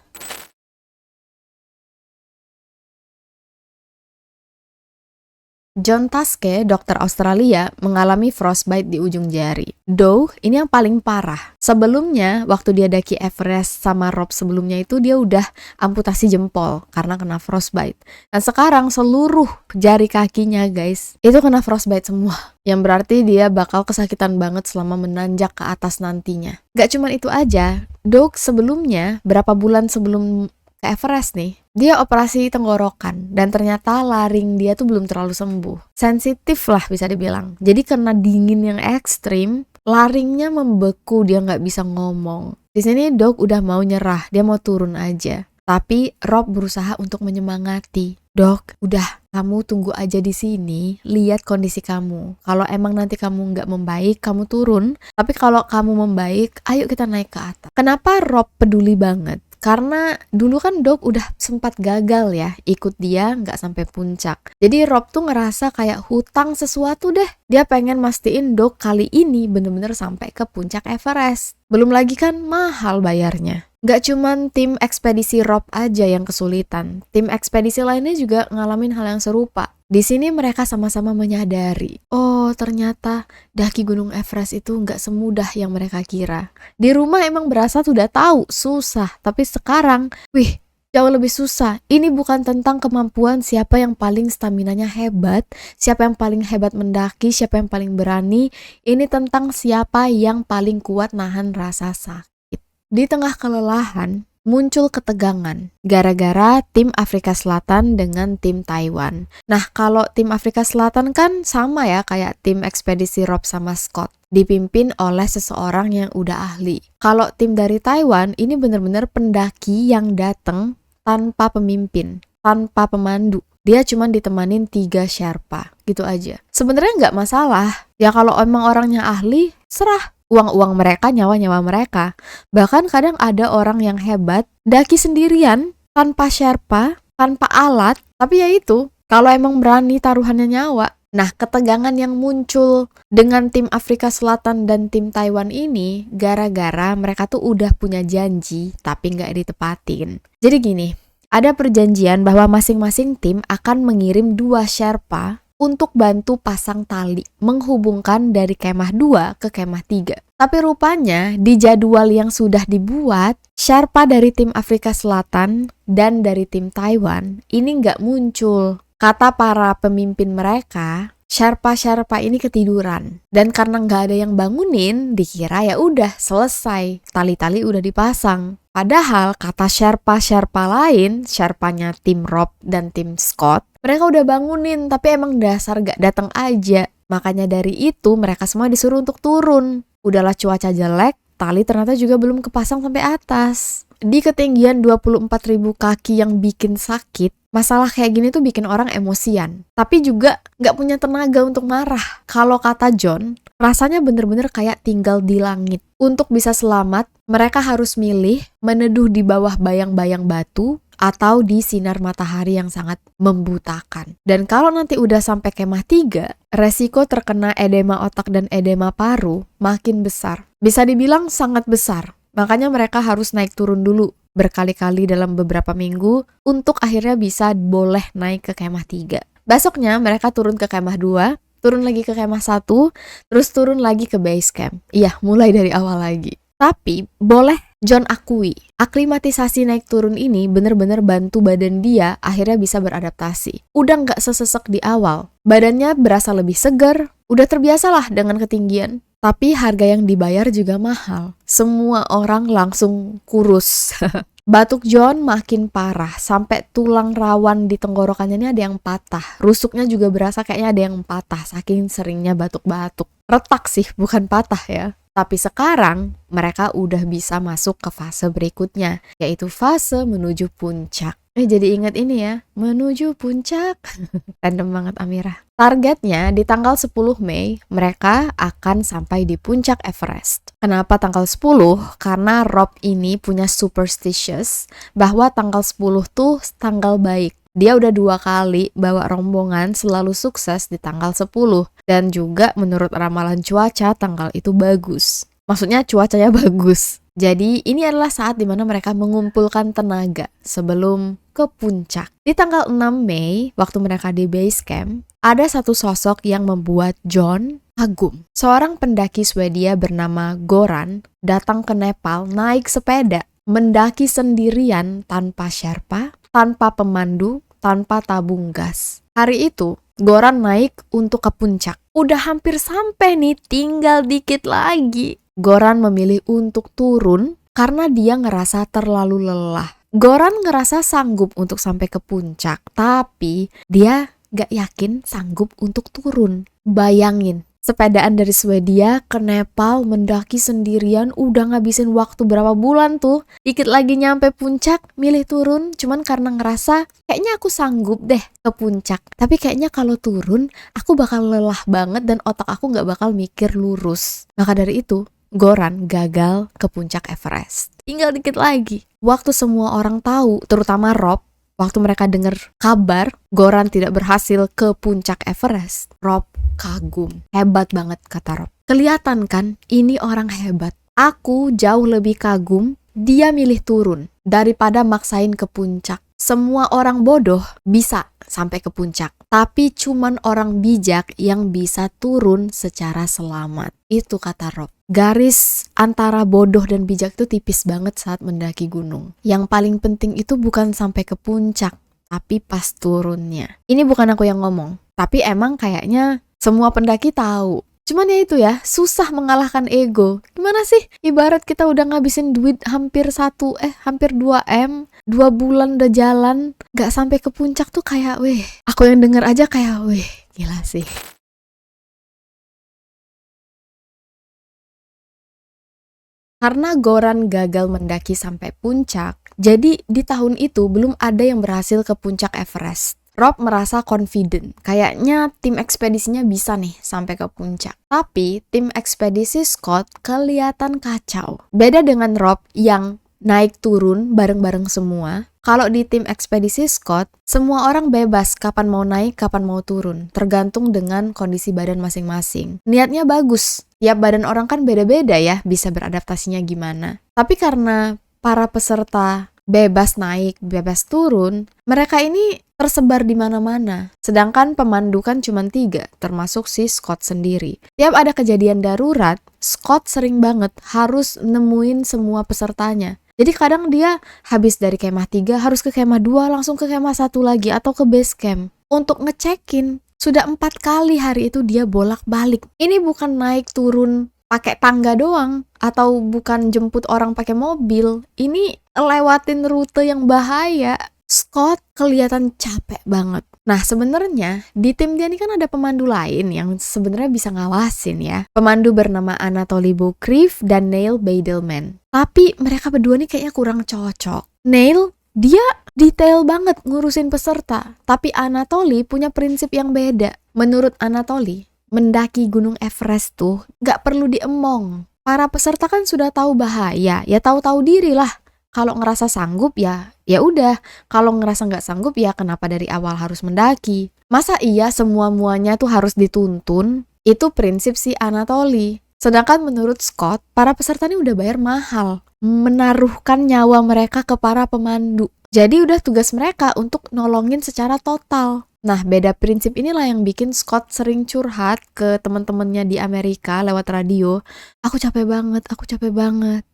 John Taske, dokter Australia, mengalami frostbite di ujung jari. Doug, ini yang paling parah. Sebelumnya, waktu dia daki Everest sama Rob sebelumnya itu dia udah amputasi jempol karena kena frostbite. Dan sekarang seluruh jari kakinya guys, itu kena frostbite semua. Yang berarti dia bakal kesakitan banget selama menanjak ke atas nantinya. Gak cuman itu aja, Doug sebelumnya, berapa bulan sebelum ke Everest nih, dia operasi tenggorokan dan ternyata laring dia tuh belum terlalu sembuh. Sensitif lah bisa dibilang. Jadi kena dingin yang ekstrim, laringnya membeku, dia nggak bisa ngomong. Di sini Doug udah mau nyerah, dia mau turun aja. Tapi Rob berusaha untuk menyemangati. Dok, udah, kamu tunggu aja di sini, lihat kondisi kamu. Kalau emang nanti kamu nggak membaik, kamu turun. Tapi kalau kamu membaik, ayo kita naik ke atas. Kenapa Rob peduli banget? Karena dulu kan Doug udah sempat gagal ya, ikut dia nggak sampai puncak. Jadi Rob tuh ngerasa kayak hutang sesuatu deh. Dia pengen mastiin Doug kali ini bener-bener sampai ke puncak Everest. Belum lagi kan mahal bayarnya. Gak cuman tim ekspedisi Rob aja yang kesulitan, tim ekspedisi lainnya juga ngalamin hal yang serupa. Di sini mereka sama-sama menyadari, oh ternyata daki Gunung Everest itu gak semudah yang mereka kira. Di rumah emang berasa sudah tahu, susah, tapi sekarang, wih, jauh lebih susah. Ini bukan tentang kemampuan siapa yang paling staminanya hebat, siapa yang paling hebat mendaki, siapa yang paling berani. Ini tentang siapa yang paling kuat nahan rasa sakit. Di tengah kelelahan, muncul ketegangan gara-gara tim Afrika Selatan dengan tim Taiwan. Nah, kalau tim Afrika Selatan kan sama ya kayak tim ekspedisi Rob sama Scott, dipimpin oleh seseorang yang udah ahli. Kalau tim dari Taiwan ini benar-benar pendaki yang datang tanpa pemimpin, tanpa pemandu. Dia cuma ditemanin 3 Sherpa, gitu aja. Sebenarnya nggak masalah. Ya kalau emang orangnya ahli, serah. Uang-uang mereka, nyawa-nyawa mereka. Bahkan kadang ada orang yang hebat, daki sendirian, tanpa Sherpa, tanpa alat. Tapi ya itu, kalau emang berani taruhannya nyawa. Nah, ketegangan yang muncul dengan tim Afrika Selatan dan tim Taiwan ini, gara-gara mereka tuh udah punya janji, tapi nggak ditepatin. Jadi gini, ada perjanjian bahwa masing-masing tim akan mengirim 2 Sherpa untuk bantu pasang tali menghubungkan dari kemah 2 ke kemah 3. Tapi rupanya di jadwal yang sudah dibuat, Sherpa dari tim Afrika Selatan dan dari tim Taiwan ini nggak muncul. Kata para pemimpin mereka, Sherpa ini ketiduran. Dan karena nggak ada yang bangunin, dikira ya udah selesai, tali-tali udah dipasang. Padahal kata Sherpa lain, Sherpanya tim Rob dan tim Scott, mereka udah bangunin tapi emang dasar gak datang aja. Makanya dari itu mereka semua disuruh untuk turun. Udahlah cuaca jelek, tali ternyata juga belum kepasang sampai atas. Di ketinggian 24.000 kaki yang bikin sakit, masalah kayak gini tuh bikin orang emosian. Tapi juga gak punya tenaga untuk marah. Kalau kata John, rasanya bener-bener kayak tinggal di langit. Untuk bisa selamat, mereka harus milih meneduh di bawah bayang-bayang batu atau di sinar matahari yang sangat membutakan. Dan kalau nanti udah sampai kemah 3, resiko terkena edema otak dan edema paru makin besar. Bisa dibilang sangat besar. Makanya mereka harus naik turun dulu berkali-kali dalam beberapa minggu untuk akhirnya bisa boleh naik ke kemah 3. Besoknya mereka turun ke kemah 2, turun lagi ke kemah 1, terus turun lagi ke base camp. Iya, mulai dari awal lagi. Tapi boleh John akui, aklimatisasi naik turun ini bener-bener bantu badan dia akhirnya bisa beradaptasi. Udah nggak sesesek di awal, badannya berasa lebih segar, udah terbiasalah dengan ketinggian. Tapi harga yang dibayar juga mahal. Semua orang langsung kurus. Batuk John makin parah, sampai tulang rawan di tenggorokannya ini ada yang patah. Rusuknya juga berasa kayaknya ada yang patah, saking seringnya batuk-batuk. Retak sih, bukan patah ya. Tapi sekarang mereka udah bisa masuk ke fase berikutnya, yaitu fase menuju puncak. Jadi ingat ini ya, menuju puncak. Random banget Amira. Targetnya di tanggal 10 Mei, mereka akan sampai di puncak Everest. Kenapa tanggal 10? Karena Rob ini punya superstitious bahwa tanggal 10 tuh tanggal baik. Dia udah 2 kali bawa rombongan selalu sukses di tanggal 10. Dan juga menurut ramalan cuaca, tanggal itu bagus. Maksudnya cuacanya bagus. Jadi ini adalah saat dimana mereka mengumpulkan tenaga sebelum ke puncak. Di tanggal 6 Mei, waktu mereka di base camp, ada satu sosok yang membuat John kagum. Seorang pendaki Swedia bernama Goran datang ke Nepal naik sepeda, mendaki sendirian tanpa Sherpa, tanpa pemandu, tanpa tabung gas. Hari itu, Goran naik untuk ke puncak. Udah hampir sampai nih, tinggal dikit lagi. Goran memilih untuk turun karena dia ngerasa terlalu lelah. Goran ngerasa sanggup untuk sampai ke puncak, tapi dia gak yakin sanggup untuk turun. Bayangin, sepedaan dari Swedia ke Nepal mendaki sendirian udah ngabisin waktu berapa bulan tuh. Dikit lagi nyampe puncak, milih turun cuman karena ngerasa kayaknya aku sanggup deh ke puncak. Tapi kayaknya kalau turun, aku bakal lelah banget dan otak aku gak bakal mikir lurus. Maka dari itu, Goran gagal ke puncak Everest. Tinggal dikit lagi. Waktu semua orang tahu, terutama Rob, waktu mereka dengar kabar Goran tidak berhasil ke puncak Everest, Rob kagum. Hebat banget kata Rob. Kelihatan kan, ini orang hebat. Aku jauh lebih kagum, dia milih turun daripada maksain ke puncak. Semua orang bodoh bisa sampai ke puncak, tapi cuman orang bijak yang bisa turun secara selamat. Itu kata Rob. Garis antara bodoh dan bijak itu tipis banget saat mendaki gunung. Yang paling penting itu bukan sampai ke puncak, tapi pas turunnya. Ini bukan aku yang ngomong, tapi emang kayaknya semua pendaki tahu. Cuman ya itu ya, susah mengalahkan ego. Gimana sih? Ibarat kita udah ngabisin duit hampir 2M, 2 bulan udah jalan, gak sampai ke puncak tuh kayak, weh. Aku yang denger aja kayak, weh, gila sih. Karena Goran gagal mendaki sampai puncak, jadi di tahun itu belum ada yang berhasil ke puncak Everest. Rob merasa confident, kayaknya tim ekspedisinya bisa nih sampai ke puncak. Tapi tim ekspedisi Scott kelihatan kacau. Beda dengan Rob yang naik turun bareng-bareng semua. Kalau di tim ekspedisi Scott, semua orang bebas kapan mau naik, kapan mau turun. Tergantung dengan kondisi badan masing-masing. Niatnya bagus, tiap badan orang kan beda-beda ya, bisa beradaptasinya gimana. Tapi karena para peserta bebas naik, bebas turun, mereka ini tersebar di mana-mana. Sedangkan pemandu kan cuma 3, termasuk si Scott sendiri. Tiap ada kejadian darurat, Scott sering banget harus nemuin semua pesertanya. Jadi kadang dia habis dari kemah 3 harus ke kemah 2, langsung ke kemah 1 lagi atau ke base camp untuk ngecekin. Sudah 4 kali hari itu dia bolak-balik. Ini bukan naik turun pakai tangga doang atau bukan jemput orang pakai mobil. Ini lewatin rute yang bahaya. Scott kelihatan capek banget. Nah, sebenarnya di tim dia ini kan ada pemandu lain yang sebenarnya bisa ngawasin ya. Pemandu bernama Anatoly Bokriv dan Neil Beidelman. Tapi mereka berdua nih kayaknya kurang cocok. Neil, dia detail banget ngurusin peserta. Tapi Anatoly punya prinsip yang beda. Menurut Anatoly, mendaki Gunung Everest tuh gak perlu diemong. Para peserta kan sudah tahu bahaya, ya tahu-tahu diri lah. Kalau ngerasa sanggup ya udah. Kalau ngerasa nggak sanggup ya kenapa dari awal harus mendaki? Masa iya semua-muanya tuh harus dituntun? Itu prinsip si Anatoly. Sedangkan menurut Scott, para peserta ini udah bayar mahal. Menaruhkan nyawa mereka ke para pemandu. Jadi udah tugas mereka untuk nolongin secara total. Nah, beda prinsip inilah yang bikin Scott sering curhat ke teman-temannya di Amerika lewat radio. Aku capek banget.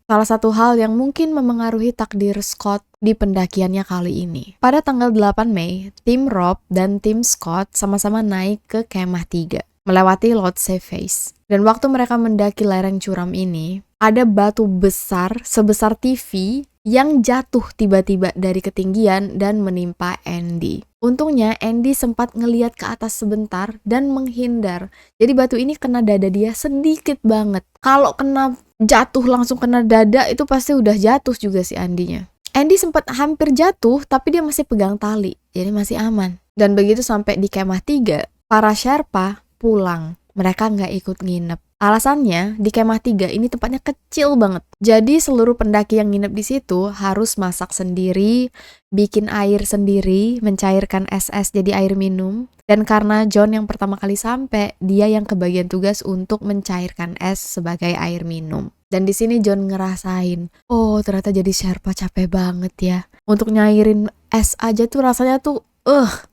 Salah satu hal yang mungkin memengaruhi takdir Scott di pendakiannya kali ini. Pada tanggal 8 Mei, tim Rob dan tim Scott sama-sama naik ke kemah 3, melewati Lhotse Face. Dan waktu mereka mendaki lereng curam ini, ada batu besar sebesar TV yang jatuh tiba-tiba dari ketinggian dan menimpa Andy. Untungnya Andy sempat ngeliat ke atas sebentar dan menghindar. Jadi batu ini kena dada dia sedikit banget. Kalau kena jatuh langsung kena dada itu pasti udah jatuh juga si Andy-nya. Andy sempat hampir jatuh tapi dia masih pegang tali. Jadi masih aman. Dan begitu sampai di kemah 3, para Sherpa pulang. Mereka nggak ikut nginep. Alasannya, di kemah 3 ini tempatnya kecil banget. Jadi seluruh pendaki yang nginep di situ harus masak sendiri, bikin air sendiri, mencairkan es jadi air minum. Dan karena John yang pertama kali sampai, dia yang kebagian tugas untuk mencairkan es sebagai air minum. Dan di sini John ngerasain, oh ternyata jadi Sherpa capek banget ya. Untuk nyairin es aja tuh rasanya tuh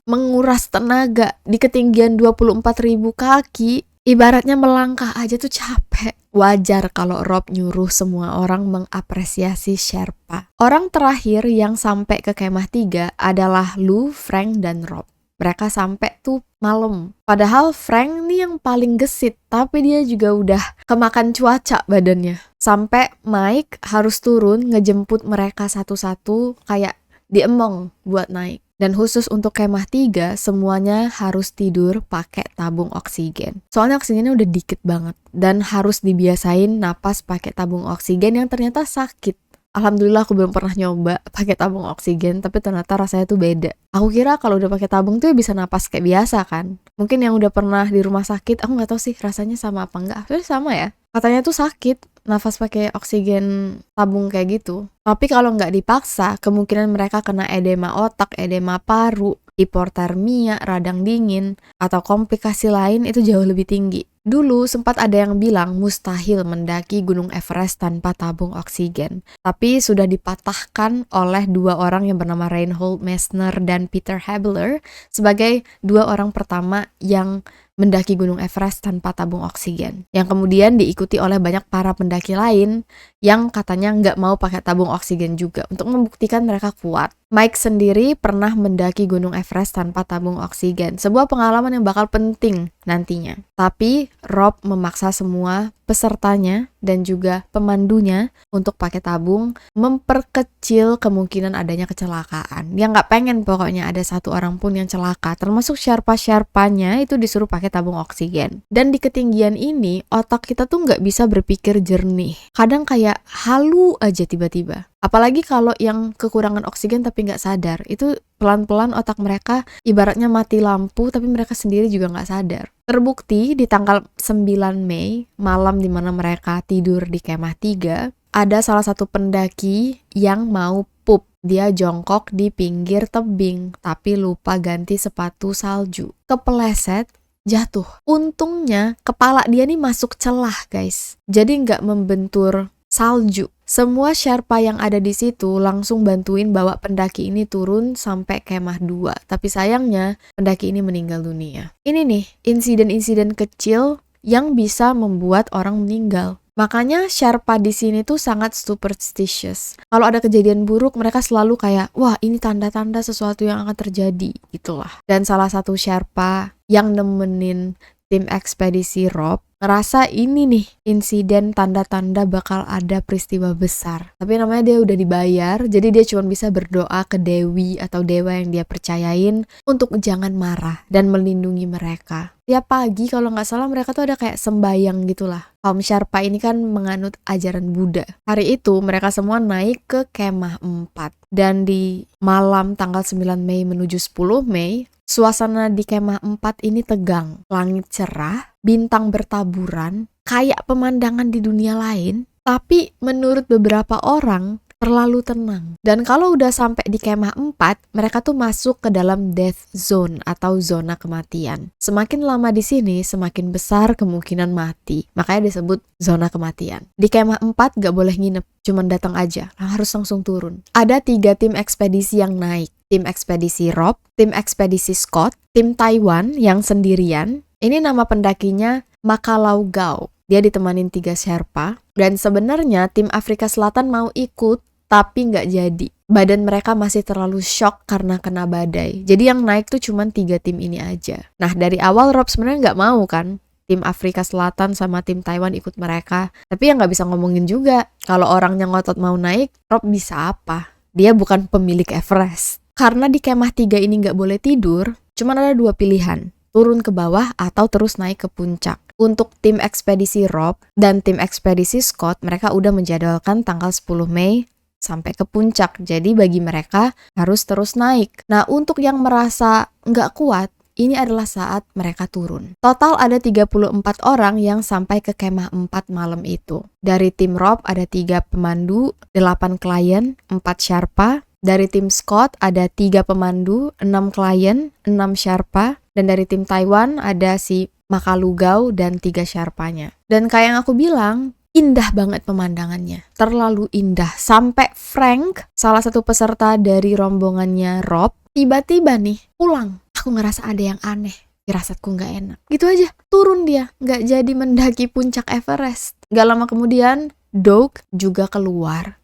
menguras tenaga di ketinggian 24.000 kaki. Ibaratnya melangkah aja tuh capek. Wajar kalau Rob nyuruh semua orang mengapresiasi Sherpa. Orang terakhir yang sampai ke kemah 3 adalah Lou, Frank, dan Rob. Mereka sampai tuh malam. Padahal Frank nih yang paling gesit, tapi dia juga udah kemakan cuaca badannya. Sampai Mike harus turun ngejemput mereka satu-satu kayak diemong buat naik. Dan khusus untuk kemah 3, semuanya harus tidur pakai tabung oksigen. Soalnya oksigennya udah dikit banget. Dan harus dibiasain napas pakai tabung oksigen yang ternyata sakit. Alhamdulillah aku belum pernah nyoba pakai tabung oksigen, tapi ternyata rasanya tuh beda. Aku kira kalau udah pakai tabung tuh ya bisa napas kayak biasa kan. Mungkin yang udah pernah di rumah sakit, aku nggak tahu sih rasanya sama apa enggak. Tapi sama ya. Katanya tuh sakit nafas pakai oksigen tabung kayak gitu. Tapi kalau nggak dipaksa, kemungkinan mereka kena edema otak, edema paru, hipotermia, radang dingin, atau komplikasi lain itu jauh lebih tinggi. Dulu sempat ada yang bilang mustahil mendaki Gunung Everest tanpa tabung oksigen. Tapi sudah dipatahkan oleh 2 orang yang bernama Reinhold Messner dan Peter Habeler sebagai 2 orang pertama yang mendaki Gunung Everest tanpa tabung oksigen. Yang kemudian diikuti oleh banyak para pendaki lain yang katanya nggak mau pakai tabung oksigen juga untuk membuktikan mereka kuat. Mike sendiri pernah mendaki Gunung Everest tanpa tabung oksigen, sebuah pengalaman yang bakal penting nantinya. Tapi Rob memaksa semua pesertanya dan juga pemandunya untuk pakai tabung, memperkecil kemungkinan adanya kecelakaan. Dia nggak pengen pokoknya ada satu orang pun yang celaka, termasuk Sherpa-Sherpanya itu disuruh pakai tabung oksigen. Dan di ketinggian ini, otak kita tuh nggak bisa berpikir jernih. Kadang kayak halu aja tiba-tiba. Apalagi kalau yang kekurangan oksigen tapi nggak sadar, itu pelan-pelan otak mereka ibaratnya mati lampu tapi mereka sendiri juga nggak sadar. Terbukti di tanggal 9 Mei, malam dimana mereka tidur di kemah 3, ada salah satu pendaki yang mau pup. Dia jongkok di pinggir tebing tapi lupa ganti sepatu salju. Kepeleset, jatuh. Untungnya kepala dia nih masuk celah guys, jadi nggak membentur salju. Semua Sherpa yang ada di situ langsung bantuin bawa pendaki ini turun sampai kemah 2. Tapi sayangnya pendaki ini meninggal dunia. Ini nih, insiden-insiden kecil yang bisa membuat orang meninggal. Makanya Sherpa di sini tuh sangat superstitious. Kalau ada kejadian buruk, mereka selalu kayak, wah ini tanda-tanda sesuatu yang akan terjadi, gitulah. Dan salah satu Sherpa yang nemenin tim ekspedisi Rob ngerasa ini nih insiden tanda-tanda bakal ada peristiwa besar. Tapi namanya dia udah dibayar, jadi dia cuma bisa berdoa ke Dewi atau dewa yang dia percayain untuk jangan marah dan melindungi mereka. Tiap pagi kalau nggak salah mereka tuh ada kayak sembayang gitulah. Kaum Sherpa ini kan menganut ajaran Buddha. Hari itu mereka semua naik ke kemah 4. Dan di malam tanggal 9 Mei menuju 10 Mei, suasana di kemah 4 ini tegang. Langit cerah, bintang bertaburan, kayak pemandangan di dunia lain. Tapi menurut beberapa orang, terlalu tenang. Dan kalau udah sampai di kemah 4, mereka tuh masuk ke dalam death zone atau zona kematian. Semakin lama di sini, semakin besar kemungkinan mati. Makanya disebut zona kematian. Di kemah 4 gak boleh nginep, cuman datang aja, harus langsung turun. Ada 3 tim ekspedisi yang naik. Tim ekspedisi Rob, tim ekspedisi Scott, tim Taiwan yang sendirian. Ini nama pendakinya Makalau Gao. Dia ditemanin 3 Sherpa. Dan sebenarnya tim Afrika Selatan mau ikut, tapi nggak jadi. Badan mereka masih terlalu shock karena kena badai. Jadi yang naik tuh cuma 3 tim ini aja. Nah dari awal Rob sebenarnya nggak mau kan tim Afrika Selatan sama tim Taiwan ikut mereka. Tapi ya nggak bisa ngomongin juga. Kalau orangnya ngotot mau naik, Rob bisa apa? Dia bukan pemilik Everest. Karena di kemah 3 ini nggak boleh tidur, cuma ada 2 pilihan. Turun ke bawah atau terus naik ke puncak. Untuk tim ekspedisi Rob dan tim ekspedisi Scott, mereka udah menjadwalkan tanggal 10 Mei sampai ke puncak. Jadi bagi mereka harus terus naik. Nah untuk yang merasa nggak kuat, ini adalah saat mereka turun. Total ada 34 orang yang sampai ke kemah 4 malam itu. Dari tim Rob ada 3 pemandu, 8 klien, 4 Sherpa. Dari tim Scott ada 3 pemandu, 6 klien, 6 Sherpa. Dan dari tim Taiwan ada si Makalu Gao dan 3 Sherpanya. Dan kayak yang aku bilang, indah banget pemandangannya, terlalu indah. Sampai Frank, salah satu peserta dari rombongannya Rob, tiba-tiba nih pulang. Aku ngerasa ada yang aneh, firasatku nggak enak. Gitu aja, turun dia, nggak jadi mendaki puncak Everest. Gak lama kemudian, Doug juga keluar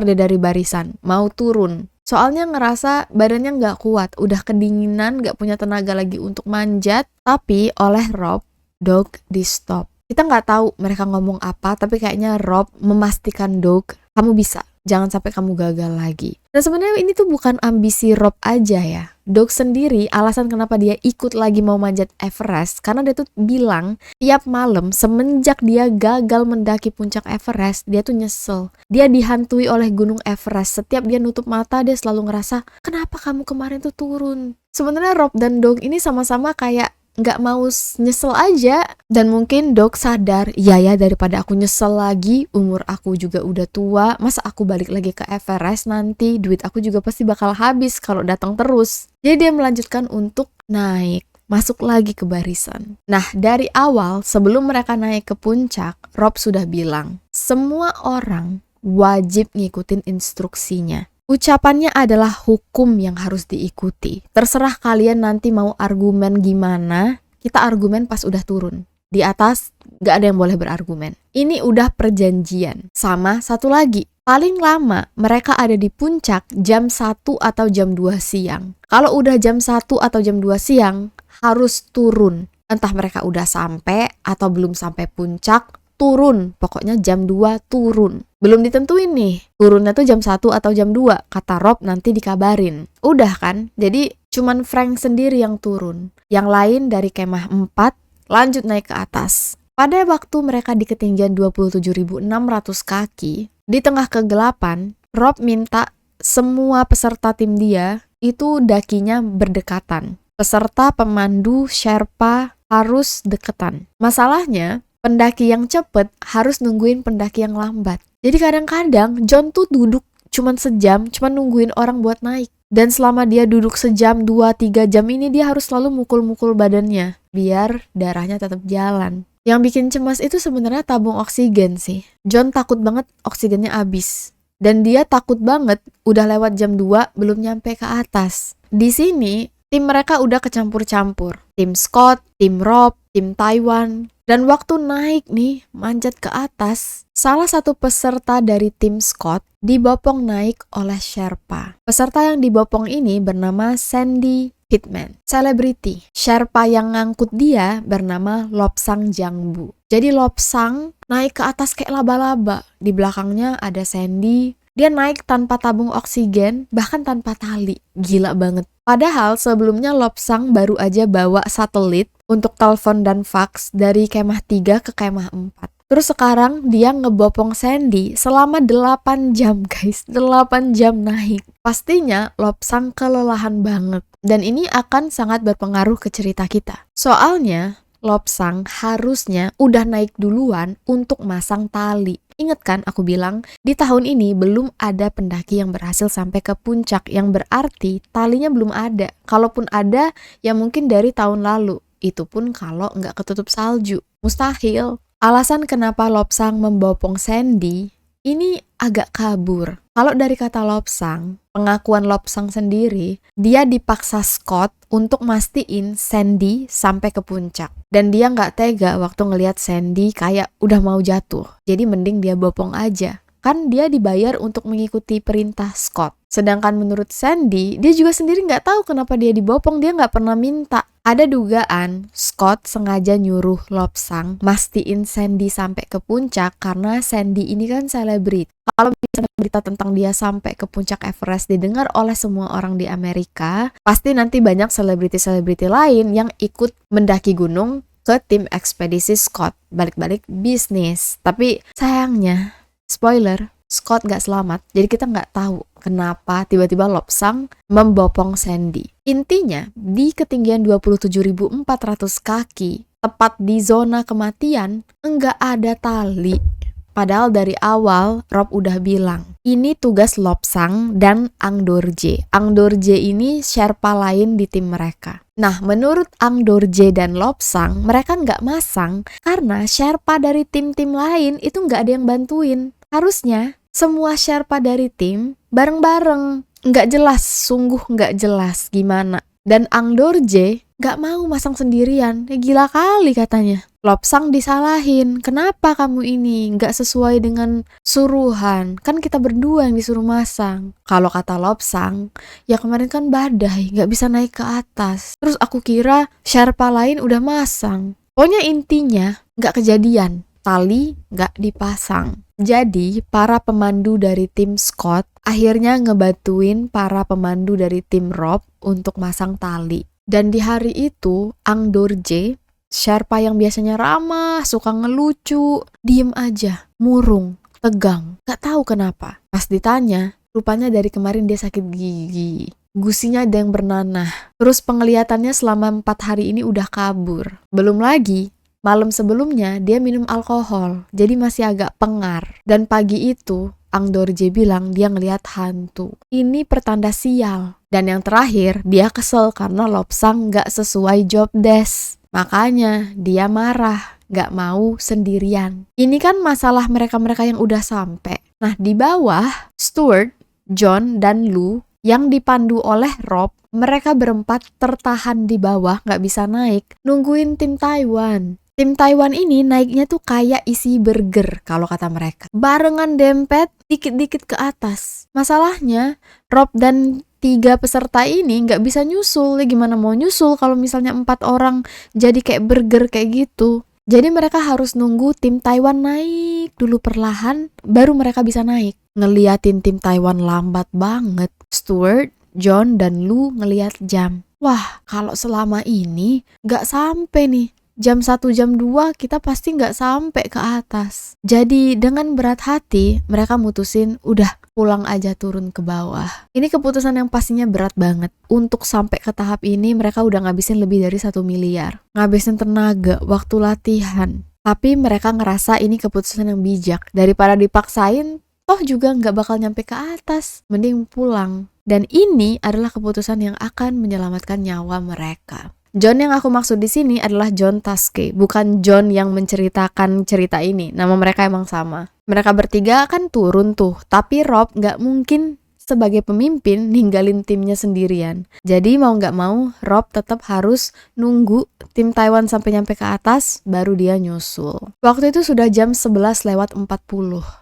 deh dari barisan, mau turun. Soalnya ngerasa badannya nggak kuat, udah kedinginan, nggak punya tenaga lagi untuk manjat. Tapi oleh Rob, Doug di stop. Kita nggak tahu mereka ngomong apa, tapi kayaknya Rob memastikan Doug, kamu bisa, jangan sampai kamu gagal lagi. Dan sebenarnya ini tuh bukan ambisi Rob aja ya. Doug sendiri alasan kenapa dia ikut lagi mau manjat Everest, karena dia tuh bilang tiap malam semenjak dia gagal mendaki puncak Everest, dia tuh nyesel. Dia dihantui oleh gunung Everest. Setiap dia nutup mata, dia selalu ngerasa, kenapa kamu kemarin tuh turun? Sebenarnya Rob dan Doug ini sama-sama kayak nggak mau nyesel aja. Dan mungkin Doug sadar, ya daripada aku nyesel lagi, umur aku juga udah tua, masa aku balik lagi ke Everest nanti, duit aku juga pasti bakal habis kalau datang terus. Jadi dia melanjutkan untuk naik, masuk lagi ke barisan. Nah dari awal sebelum mereka naik ke puncak, Rob sudah bilang, semua orang wajib ngikutin instruksinya. Ucapannya adalah hukum yang harus diikuti. Terserah kalian nanti mau argumen gimana, kita argumen pas udah turun. Di atas gak ada yang boleh berargumen. Ini udah perjanjian. Sama satu lagi, paling lama mereka ada di puncak jam 1 atau jam 2 siang. Kalau udah jam 1 atau jam 2 siang, harus turun. Entah mereka udah sampai atau belum sampai puncak, turun. Pokoknya jam 2 turun. Belum ditentuin nih, turunnya tuh jam 1 atau jam 2. Kata Rob nanti dikabarin. Udah kan? Jadi cuman Frank sendiri yang turun. Yang lain dari kemah 4 lanjut naik ke atas. Pada waktu mereka di ketinggian 27.600 kaki, di tengah kegelapan, Rob minta semua peserta tim dia itu dakinya berdekatan. Peserta, pemandu, Sherpa harus deketan. Masalahnya, pendaki yang cepet harus nungguin pendaki yang lambat. Jadi kadang-kadang John tuh duduk cuman sejam, cuman nungguin orang buat naik. Dan selama dia duduk sejam, 2-3 jam ini dia harus selalu mukul-mukul badannya biar darahnya tetap jalan. Yang bikin cemas itu sebenarnya tabung oksigen sih. John takut banget oksigennya habis. Dan dia takut banget udah lewat jam 2 belum nyampe ke atas. Di sini tim mereka udah kecampur-campur. Tim Scott, tim Rob, tim Taiwan. Dan waktu naik nih, manjat ke atas, salah satu peserta dari tim Scott dibopong naik oleh Sherpa. Peserta yang dibopong ini bernama Sandy Pittman, selebriti. Sherpa yang ngangkut dia bernama Lobsang Jangbu. Jadi Lobsang naik ke atas kayak laba-laba. Di belakangnya ada Sandy. Dia naik tanpa tabung oksigen, bahkan tanpa tali. Gila banget. Padahal sebelumnya Lobsang baru aja bawa satelit untuk telepon dan fax dari kemah 3 ke kemah 4. Terus sekarang dia ngebopong Sandy selama 8 jam guys. 8 jam naik. Pastinya Lobsang kelelahan banget. Dan ini akan sangat berpengaruh ke cerita kita. Soalnya Lobsang harusnya udah naik duluan untuk masang tali. Ingat kan aku bilang, di tahun ini belum ada pendaki yang berhasil sampai ke puncak, yang berarti talinya belum ada. Kalaupun ada, ya mungkin dari tahun lalu. Itu pun kalau nggak ketutup salju. Mustahil. Alasan kenapa Lobsang membopong Sandy, ini agak kabur. Kalau dari kata Lobsang, pengakuan Lobsang sendiri, dia dipaksa Scott untuk mastiin Sandy sampai ke puncak. Dan dia nggak tega waktu ngelihat Sandy kayak udah mau jatuh. Jadi mending dia bopong aja. Kan dia dibayar untuk mengikuti perintah Scott. Sedangkan menurut Sandy, dia juga sendiri nggak tahu kenapa dia dibopong, dia nggak pernah minta. Ada dugaan Scott sengaja nyuruh Lobsang mastiin Sandy sampai ke puncak karena Sandy ini kan selebriti. Kalau misalnya berita tentang dia sampai ke puncak Everest didengar oleh semua orang di Amerika, pasti nanti banyak selebriti-selebriti lain yang ikut mendaki gunung ke tim ekspedisi Scott. Balik-balik bisnis. Tapi sayangnya, spoiler, Scott gak selamat, jadi kita gak tahu kenapa tiba-tiba Lobsang membopong Sandy. Intinya, di ketinggian 27.400 kaki, tepat di zona kematian, enggak ada tali. Padahal dari awal, Rob udah bilang, ini tugas Lobsang dan Ang Dorje. Ang Dorje ini Sherpa lain di tim mereka. Nah, menurut Ang Dorje dan Lobsang, mereka nggak masang karena Sherpa dari tim-tim lain itu nggak ada yang bantuin. Harusnya semua Sherpa dari tim bareng-bareng. Nggak jelas, sungguh nggak jelas gimana. Dan Ang Dorje nggak mau masang sendirian. Ya gila kali katanya. Lobsang disalahin. Kenapa kamu ini nggak sesuai dengan suruhan? Kan kita berdua yang disuruh masang. Kalau kata Lobsang, ya kemarin kan badai, nggak bisa naik ke atas. Terus aku kira Sherpa lain udah masang. Pokoknya intinya nggak kejadian. Tali nggak dipasang. Jadi para pemandu dari tim Scott akhirnya ngebantuin para pemandu dari tim Rob untuk masang tali. Dan di hari itu Ang Dorje, Sherpa yang biasanya ramah, suka ngelucu, diem aja, murung, tegang, gak tahu kenapa. Pas ditanya, rupanya dari kemarin dia sakit gigi. Gusinya ada yang bernanah. Terus penglihatannya selama 4 hari ini udah kabur. Belum lagi, malam sebelumnya dia minum alkohol, jadi masih agak pengar. Dan pagi itu, Ang Dorje bilang dia ngelihat hantu. Ini pertanda sial. Dan yang terakhir, dia kesel karena Lobsang gak sesuai job desk. Makanya dia marah, gak mau sendirian. Ini kan masalah mereka-mereka yang udah sampai. Nah, di bawah, Stuart, John, dan Lou yang dipandu oleh Rob, mereka berempat tertahan di bawah, gak bisa naik, nungguin tim Taiwan. Tim Taiwan ini naiknya tuh kayak isi burger kalau kata mereka. Barengan dempet, dikit-dikit ke atas. Masalahnya, Rob dan 3 peserta ini nggak bisa nyusul. Ya gimana mau nyusul kalau misalnya 4 orang jadi kayak burger kayak gitu. Jadi mereka harus nunggu tim Taiwan naik dulu perlahan, baru mereka bisa naik. Ngeliatin tim Taiwan lambat banget. Stuart, John, dan Lou ngeliat jam. Wah, kalau selama ini nggak sampai nih. Jam 1, jam 2 kita pasti nggak sampai ke atas. Jadi dengan berat hati mereka mutusin udah pulang aja turun ke bawah. Ini keputusan yang pastinya berat banget. Untuk sampai ke tahap ini mereka udah ngabisin lebih dari 1 miliar. Ngabisin tenaga, waktu latihan. Tapi mereka ngerasa ini keputusan yang bijak. Daripada dipaksain, toh juga nggak bakal nyampe ke atas. Mending pulang. Dan ini adalah keputusan yang akan menyelamatkan nyawa mereka. John yang aku maksud di sini adalah John Taske, bukan John yang menceritakan cerita ini. Nama mereka emang sama. Mereka bertiga kan turun tuh, tapi Rob nggak mungkin sebagai pemimpin ninggalin timnya sendirian. Jadi mau nggak mau, Rob tetap harus nunggu tim Taiwan sampai nyampe ke atas, baru dia nyusul. Waktu itu sudah jam 11:40.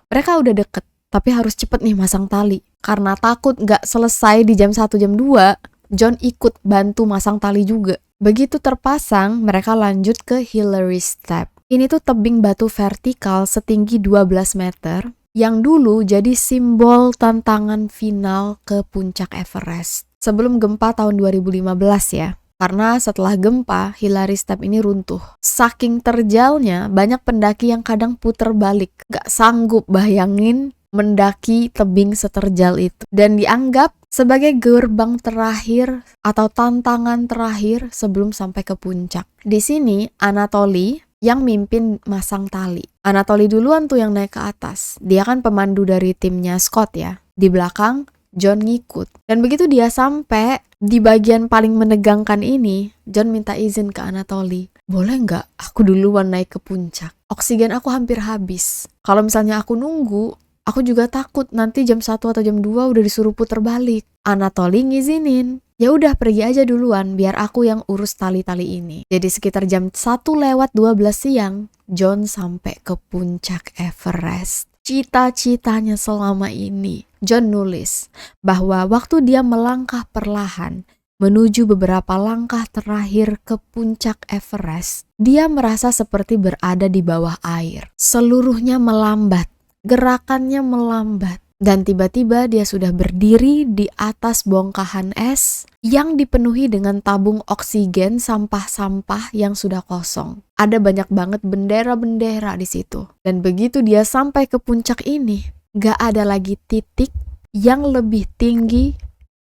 Mereka udah deket, tapi harus cepet nih masang tali. Karena takut nggak selesai di jam 1, jam 2, John ikut bantu masang tali juga. Begitu terpasang, mereka lanjut ke Hillary Step. Ini tuh tebing batu vertikal setinggi 12 meter, yang dulu jadi simbol tantangan final ke puncak Everest. Sebelum gempa tahun 2015 ya. Karena setelah gempa, Hillary Step ini runtuh. Saking terjalnya, banyak pendaki yang kadang puter balik. Gak sanggup bayangin mendaki tebing seterjal itu. Dan dianggap sebagai gerbang terakhir atau tantangan terakhir sebelum sampai ke puncak. Di sini, Anatoly yang mimpin masang tali. Anatoly duluan tuh yang naik ke atas. Dia kan pemandu dari timnya Scott ya. Di belakang, John ngikut. Dan begitu dia sampai di bagian paling menegangkan ini, John minta izin ke Anatoly. Boleh nggak aku duluan naik ke puncak? Oksigen aku hampir habis. Kalau misalnya aku nunggu, aku juga takut nanti jam 1 atau jam 2 udah disuruh puter balik. Anatoly ngizinin. Ya udah pergi aja duluan biar aku yang urus tali-tali ini. Jadi sekitar jam 1:12 siang, John sampai ke puncak Everest. Cita-citanya selama ini. John nulis bahwa waktu dia melangkah perlahan menuju beberapa langkah terakhir ke puncak Everest, dia merasa seperti berada di bawah air. Seluruhnya melambat. Gerakannya melambat, dan tiba-tiba dia sudah berdiri di atas bongkahan es yang dipenuhi dengan tabung oksigen sampah-sampah yang sudah kosong. Ada banyak banget bendera-bendera di situ. Dan begitu dia sampai ke puncak ini, gak ada lagi titik yang lebih tinggi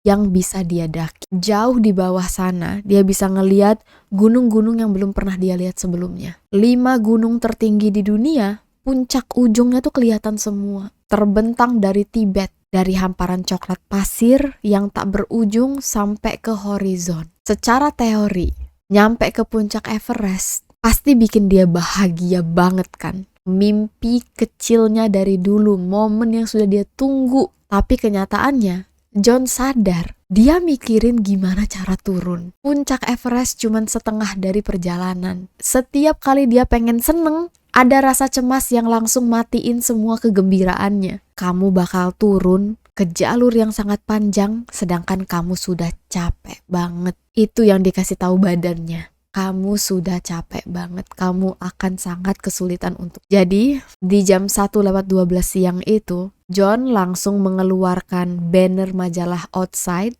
yang bisa dia daki. Jauh di bawah sana, dia bisa ngeliat gunung-gunung yang belum pernah dia lihat sebelumnya. 5 gunung tertinggi di dunia, puncak ujungnya tuh kelihatan semua. Terbentang dari Tibet, dari hamparan coklat pasir yang tak berujung sampai ke horizon. Secara teori, nyampe ke puncak Everest pasti bikin dia bahagia banget kan. Mimpi kecilnya dari dulu, momen yang sudah dia tunggu. Tapi kenyataannya, John sadar dia mikirin gimana cara turun. Puncak Everest cuman setengah dari perjalanan. Setiap kali dia pengen seneng, ada rasa cemas yang langsung matiin semua kegembiraannya. Kamu bakal turun ke jalur yang sangat panjang, sedangkan kamu sudah capek banget. Itu yang dikasih tahu badannya. Kamu sudah capek banget, kamu akan sangat kesulitan untuk. Jadi, di jam 1:12 siang itu, John langsung mengeluarkan banner majalah Outside,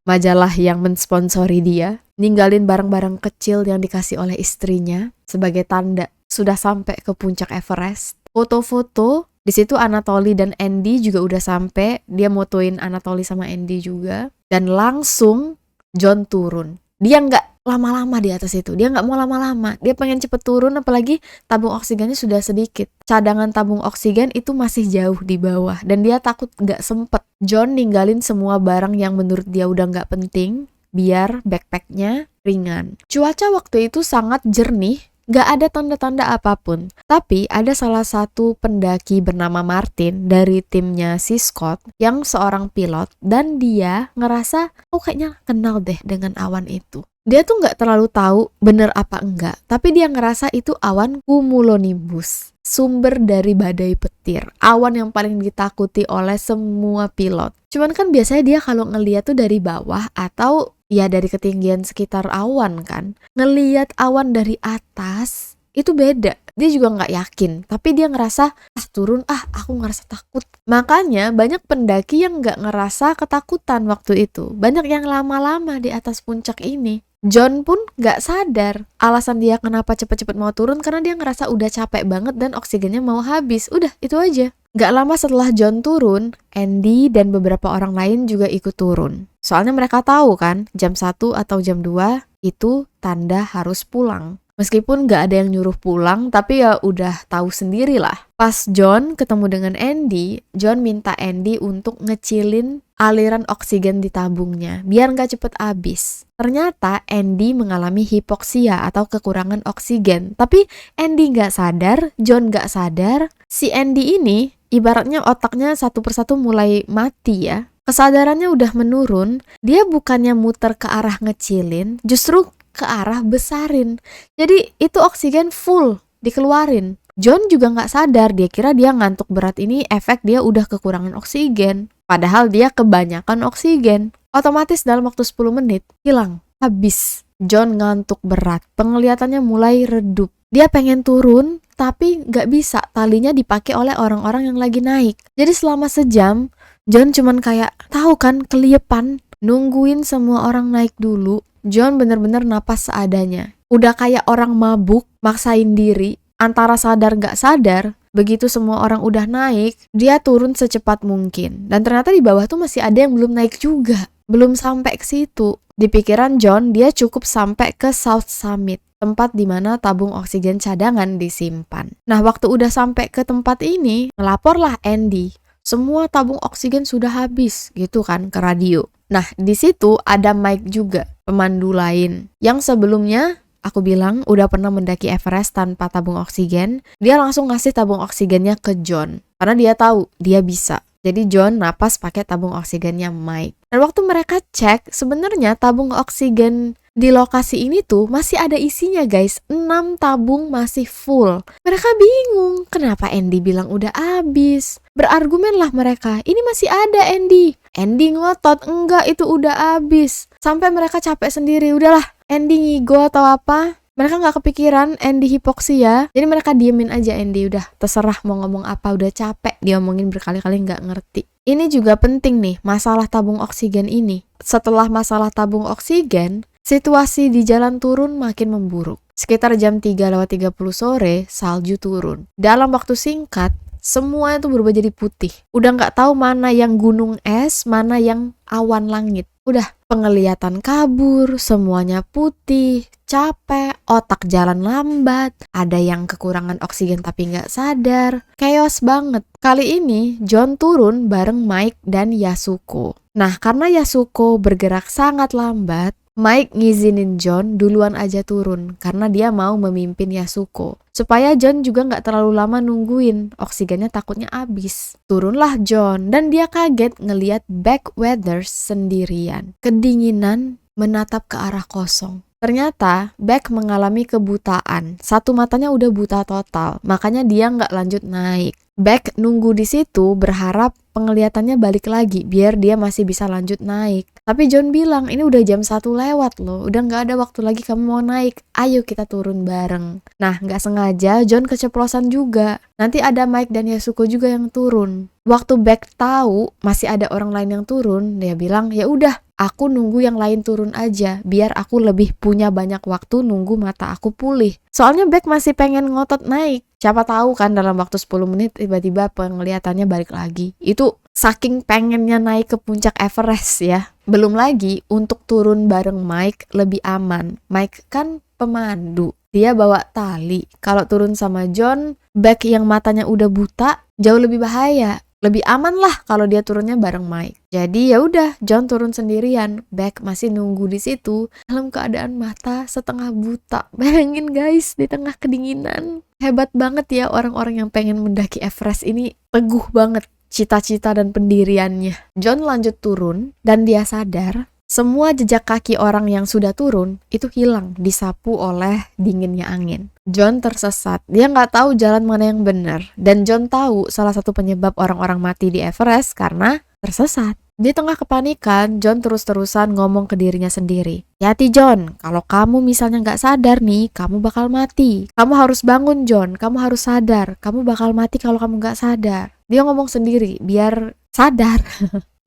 majalah yang mensponsori dia, ninggalin barang-barang kecil yang dikasih oleh istrinya sebagai tanda sudah sampai ke puncak Everest. Foto-foto, di situ Anatoly dan Andy juga udah sampai, dia motoin Anatoly sama Andy juga, dan langsung John turun. Dia nggak lama-lama di atas itu, dia nggak mau lama-lama, dia pengen cepet turun, apalagi tabung oksigennya sudah sedikit. Cadangan tabung oksigen itu masih jauh di bawah, dan dia takut nggak sempet. John ninggalin semua barang yang menurut dia udah nggak penting, biar backpacknya ringan. Cuaca waktu itu sangat jernih, gak ada tanda-tanda apapun. Tapi ada salah satu pendaki bernama Martin dari timnya si Scott yang seorang pilot, dan dia ngerasa, oh kayaknya kenal deh dengan awan itu. Dia tuh gak terlalu tahu bener apa enggak, tapi dia ngerasa itu awan cumulonimbus, sumber dari badai petir, awan yang paling ditakuti oleh semua pilot. Cuman kan biasanya dia kalau ngeliat tuh dari bawah atau ya dari ketinggian sekitar awan kan. Ngeliat awan dari atas itu beda. Dia juga nggak yakin, tapi dia ngerasa turun aku ngerasa takut. Makanya banyak pendaki yang nggak ngerasa ketakutan waktu itu. Banyak yang lama-lama di atas puncak ini. John pun gak sadar alasan dia kenapa cepet-cepet mau turun, karena dia ngerasa udah capek banget dan oksigennya mau habis. Udah, itu aja. Gak lama setelah John turun, Andy dan beberapa orang lain juga ikut turun. Soalnya mereka tahu kan, jam 1 atau jam 2 itu tanda harus pulang. Meskipun gak ada yang nyuruh pulang, tapi ya udah tahu sendiri lah. Pas John ketemu dengan Andy, John minta Andy untuk ngecilin aliran oksigen di tabungnya, biar gak cepet habis. Ternyata Andy mengalami hipoksia atau kekurangan oksigen. Tapi Andy nggak sadar, John nggak sadar. Si Andy ini ibaratnya otaknya satu persatu mulai mati ya. Kesadarannya udah menurun, dia bukannya muter ke arah ngecilin, justru ke arah besarin. Jadi itu oksigen full dikeluarin. John juga nggak sadar, dia kira dia ngantuk berat ini efek dia udah kekurangan oksigen. Padahal dia kebanyakan oksigen. Otomatis dalam waktu 10 menit, hilang, habis. John ngantuk berat, penglihatannya mulai redup. Dia pengen turun, tapi nggak bisa, talinya dipakai oleh orang-orang yang lagi naik. Jadi selama sejam, John cuman kayak, tahu kan, keliepan, nungguin semua orang naik dulu. John bener-bener napas seadanya. Udah kayak orang mabuk, maksain diri, antara sadar gak sadar. Begitu semua orang udah naik, dia turun secepat mungkin. Dan ternyata di bawah tuh masih ada yang belum naik juga. Belum sampai ke situ. Di pikiran John, dia cukup sampai ke South Summit, tempat di mana tabung oksigen cadangan disimpan. Nah, waktu udah sampai ke tempat ini, ngelaporlah Andy. Semua tabung oksigen sudah habis, gitu kan, ke radio. Nah, di situ ada Mike juga, pemandu lain. Yang sebelumnya, aku bilang, udah pernah mendaki Everest tanpa tabung oksigen. Dia langsung ngasih tabung oksigennya ke John. Karena dia tahu, dia bisa. Jadi John napas pakai tabung oksigennya Mike. Dan waktu mereka cek, sebenarnya tabung oksigen di lokasi ini tuh masih ada isinya guys. 6 tabung masih full. Mereka bingung, kenapa Andy bilang udah habis? Berargumenlah mereka, ini masih ada Andy. Andy ngotot, enggak itu udah habis. Sampai mereka capek sendiri, udahlah Andy ngigo atau apa. Mereka gak kepikiran Andy hipoksia. Jadi mereka diemin aja Andy, udah terserah mau ngomong apa, udah capek dia omongin berkali-kali gak ngerti. Ini juga penting nih, masalah tabung oksigen ini. Setelah masalah tabung oksigen, situasi di jalan turun makin memburuk. Sekitar jam 3:30 sore, salju turun. Dalam waktu singkat, semua itu berubah jadi putih. Udah gak tahu mana yang gunung es, mana yang awan langit. Udah, penglihatan kabur, semuanya putih, capek, otak jalan lambat, ada yang kekurangan oksigen tapi nggak sadar. Chaos banget. Kali ini, John turun bareng Mike dan Yasuko. Nah, karena Yasuko bergerak sangat lambat, Mike ngizinin John duluan aja turun karena dia mau memimpin Yasuko. Supaya John juga gak terlalu lama nungguin, oksigennya takutnya habis. Turunlah John dan dia kaget ngeliat Beck-Weathers sendirian. Kedinginan menatap ke arah kosong. Ternyata Beck mengalami kebutaan. Satu matanya udah buta total, makanya dia gak lanjut naik. Beck nunggu di situ berharap penglihatannya balik lagi biar dia masih bisa lanjut naik. Tapi John bilang ini udah jam 1 lewat loh, udah gak ada waktu lagi kamu mau naik, ayo kita turun bareng. Nah gak sengaja John keceplosan juga, nanti ada Mike dan Yasuko juga yang turun. Waktu Beck tahu masih ada orang lain yang turun, dia bilang ya udah aku nunggu yang lain turun aja biar aku lebih punya banyak waktu nunggu mata aku pulih. Soalnya Beck masih pengen ngotot naik. Siapa tahu kan dalam waktu 10 menit tiba-tiba penglihatannya balik lagi. Itu saking pengennya naik ke puncak Everest ya. Belum lagi untuk turun bareng Mike lebih aman. Mike kan pemandu. Dia bawa tali. Kalau turun sama John, Beck yang matanya udah buta, jauh lebih bahaya. Lebih aman lah kalau dia turunnya bareng Mike. Jadi ya udah, John turun sendirian. Beck masih nunggu di situ dalam keadaan mata setengah buta. Bayangin guys, di tengah kedinginan. Hebat banget ya orang-orang yang pengen mendaki Everest ini, teguh banget cita-cita dan pendiriannya. John lanjut turun dan dia sadar semua jejak kaki orang yang sudah turun itu hilang disapu oleh dinginnya angin. John tersesat, dia nggak tahu jalan mana yang benar. Dan John tahu salah satu penyebab orang-orang mati di Everest karena tersesat. Di tengah kepanikan, John terus-terusan ngomong ke dirinya sendiri. Hati John, kalau kamu misalnya nggak sadar nih, kamu bakal mati. Kamu harus bangun John, kamu harus sadar. Kamu bakal mati kalau kamu nggak sadar. Dia ngomong sendiri, biar sadar.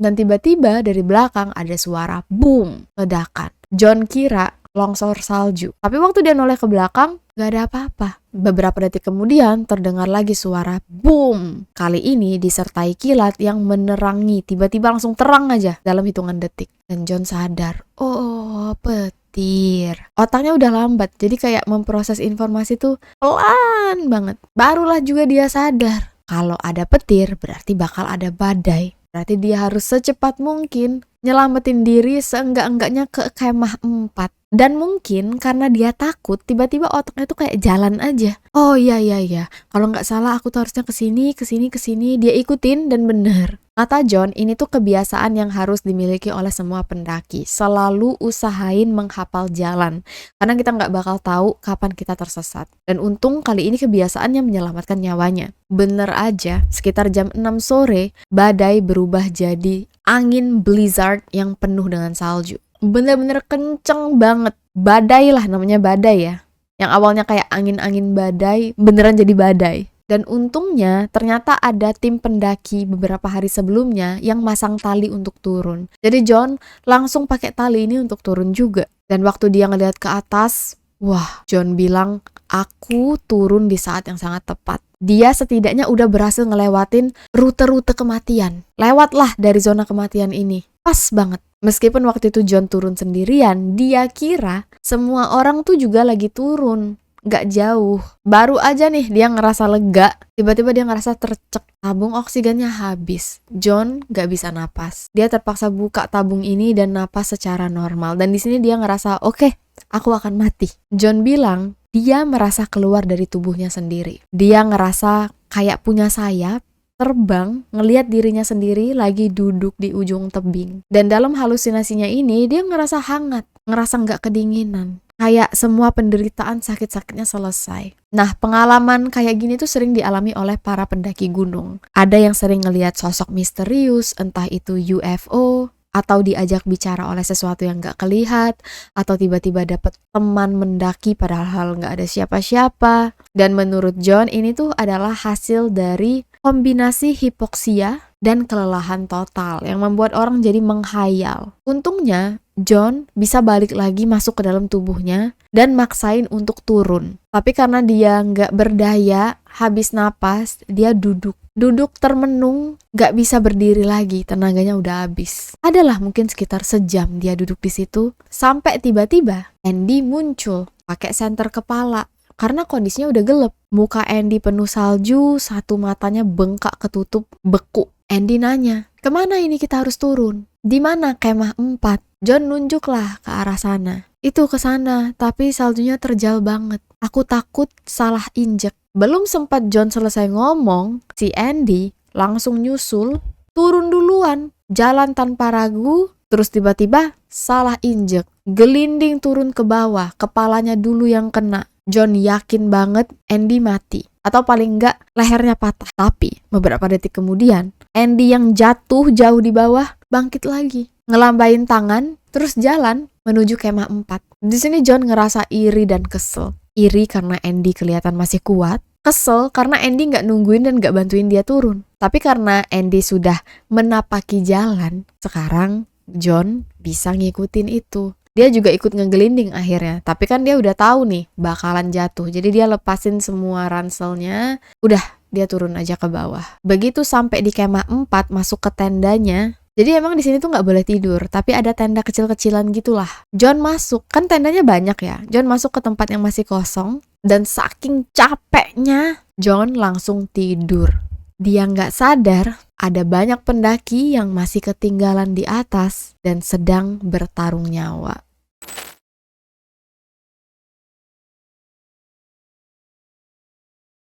Dan tiba-tiba dari belakang ada suara boom, ledakan. John kira longsor salju. Tapi waktu dia noleh ke belakang, gak ada apa-apa. Beberapa detik kemudian terdengar lagi suara boom. Kali ini disertai kilat yang menerangi. Tiba-tiba langsung terang aja dalam hitungan detik. Dan John sadar, oh petir. Otaknya udah lambat, jadi kayak memproses informasi tuh pelan banget. Barulah juga dia sadar. Kalau ada petir berarti bakal ada badai. Berarti dia harus secepat mungkin nyelamatin diri seenggak-enggaknya ke kemah 4. Dan mungkin karena dia takut, tiba-tiba otaknya tuh kayak jalan aja. Oh iya, kalau nggak salah aku tuh harusnya kesini, kesini, kesini. Dia ikutin dan bener. Kata John, ini tuh kebiasaan yang harus dimiliki oleh semua pendaki. Selalu usahain menghafal jalan. Karena kita nggak bakal tahu kapan kita tersesat. Dan untung kali ini kebiasaan yang menyelamatkan nyawanya. Bener aja, sekitar jam 6 sore, badai berubah jadi angin blizzard yang penuh dengan salju. Bener-bener kenceng banget. Badai lah, namanya badai ya. Yang awalnya kayak angin-angin badai, beneran jadi badai. Dan untungnya ternyata ada tim pendaki beberapa hari sebelumnya yang masang tali untuk turun. Jadi John langsung pakai tali ini untuk turun juga. Dan waktu dia ngeliat ke atas, wah, John bilang, aku turun di saat yang sangat tepat. Dia setidaknya udah berhasil ngelewatin rute-rute kematian. Lewatlah dari zona kematian ini. Pas banget. Meskipun waktu itu John turun sendirian, dia kira semua orang tuh juga lagi turun. Gak jauh. Baru aja nih dia ngerasa lega, tiba-tiba dia ngerasa tercek. Tabung oksigennya habis. John gak bisa napas. Dia terpaksa buka tabung ini dan napas secara normal. Dan di sini dia ngerasa, oke, aku akan mati. John bilang, dia merasa keluar dari tubuhnya sendiri. Dia ngerasa kayak punya sayap, terbang, ngelihat dirinya sendiri lagi duduk di ujung tebing. Dan dalam halusinasinya ini, dia ngerasa hangat, ngerasa nggak kedinginan. Kayak semua penderitaan sakit-sakitnya selesai. Nah, pengalaman kayak gini tuh sering dialami oleh para pendaki gunung. Ada yang sering ngelihat sosok misterius, entah itu UFO, atau diajak bicara oleh sesuatu yang gak kelihat, atau tiba-tiba dapet teman mendaki padahal gak ada siapa-siapa. Dan menurut John, ini tuh adalah hasil dari kombinasi hipoksia dan kelelahan total yang membuat orang jadi menghayal. Untungnya, John bisa balik lagi masuk ke dalam tubuhnya dan maksain untuk turun. Tapi karena dia nggak berdaya, habis napas, dia duduk termenung, nggak bisa berdiri lagi, tenaganya udah habis. Adalah mungkin sekitar sejam dia duduk di situ, sampai tiba-tiba Andy muncul pakai senter kepala. Karena kondisinya udah gelap, muka Andy penuh salju, satu matanya bengkak ketutup, beku. Andy nanya, kemana ini kita harus turun? Di mana kemah 4? John nunjuklah ke arah sana. Itu ke sana, tapi saljunya terjal banget. Aku takut salah injek. Belum sempat John selesai ngomong, si Andy langsung nyusul, turun duluan, jalan tanpa ragu, terus tiba-tiba salah injek. Gelinding turun ke bawah, kepalanya dulu yang kena. John yakin banget Andy mati. Atau paling enggak lehernya patah. Tapi beberapa detik kemudian, Andy yang jatuh jauh di bawah bangkit lagi. Ngelambain tangan, terus jalan menuju kemah 4. Di sini John ngerasa iri dan kesel. Iri karena Andy kelihatan masih kuat. Kesel karena Andy nggak nungguin dan nggak bantuin dia turun. Tapi karena Andy sudah menapaki jalan, sekarang John bisa ngikutin itu. Dia juga ikut ngegelinding akhirnya. Tapi kan dia udah tahu nih bakalan jatuh. Jadi dia lepasin semua ranselnya. Udah, dia turun aja ke bawah. Begitu sampai di kemah 4 masuk ke tendanya. Jadi emang di sini tuh nggak boleh tidur. Tapi ada tenda kecil-kecilan gitulah. John masuk. Kan tendanya banyak ya. John masuk ke tempat yang masih kosong. Dan saking capeknya, John langsung tidur. Dia nggak sadar ada banyak pendaki yang masih ketinggalan di atas dan sedang bertarung nyawa.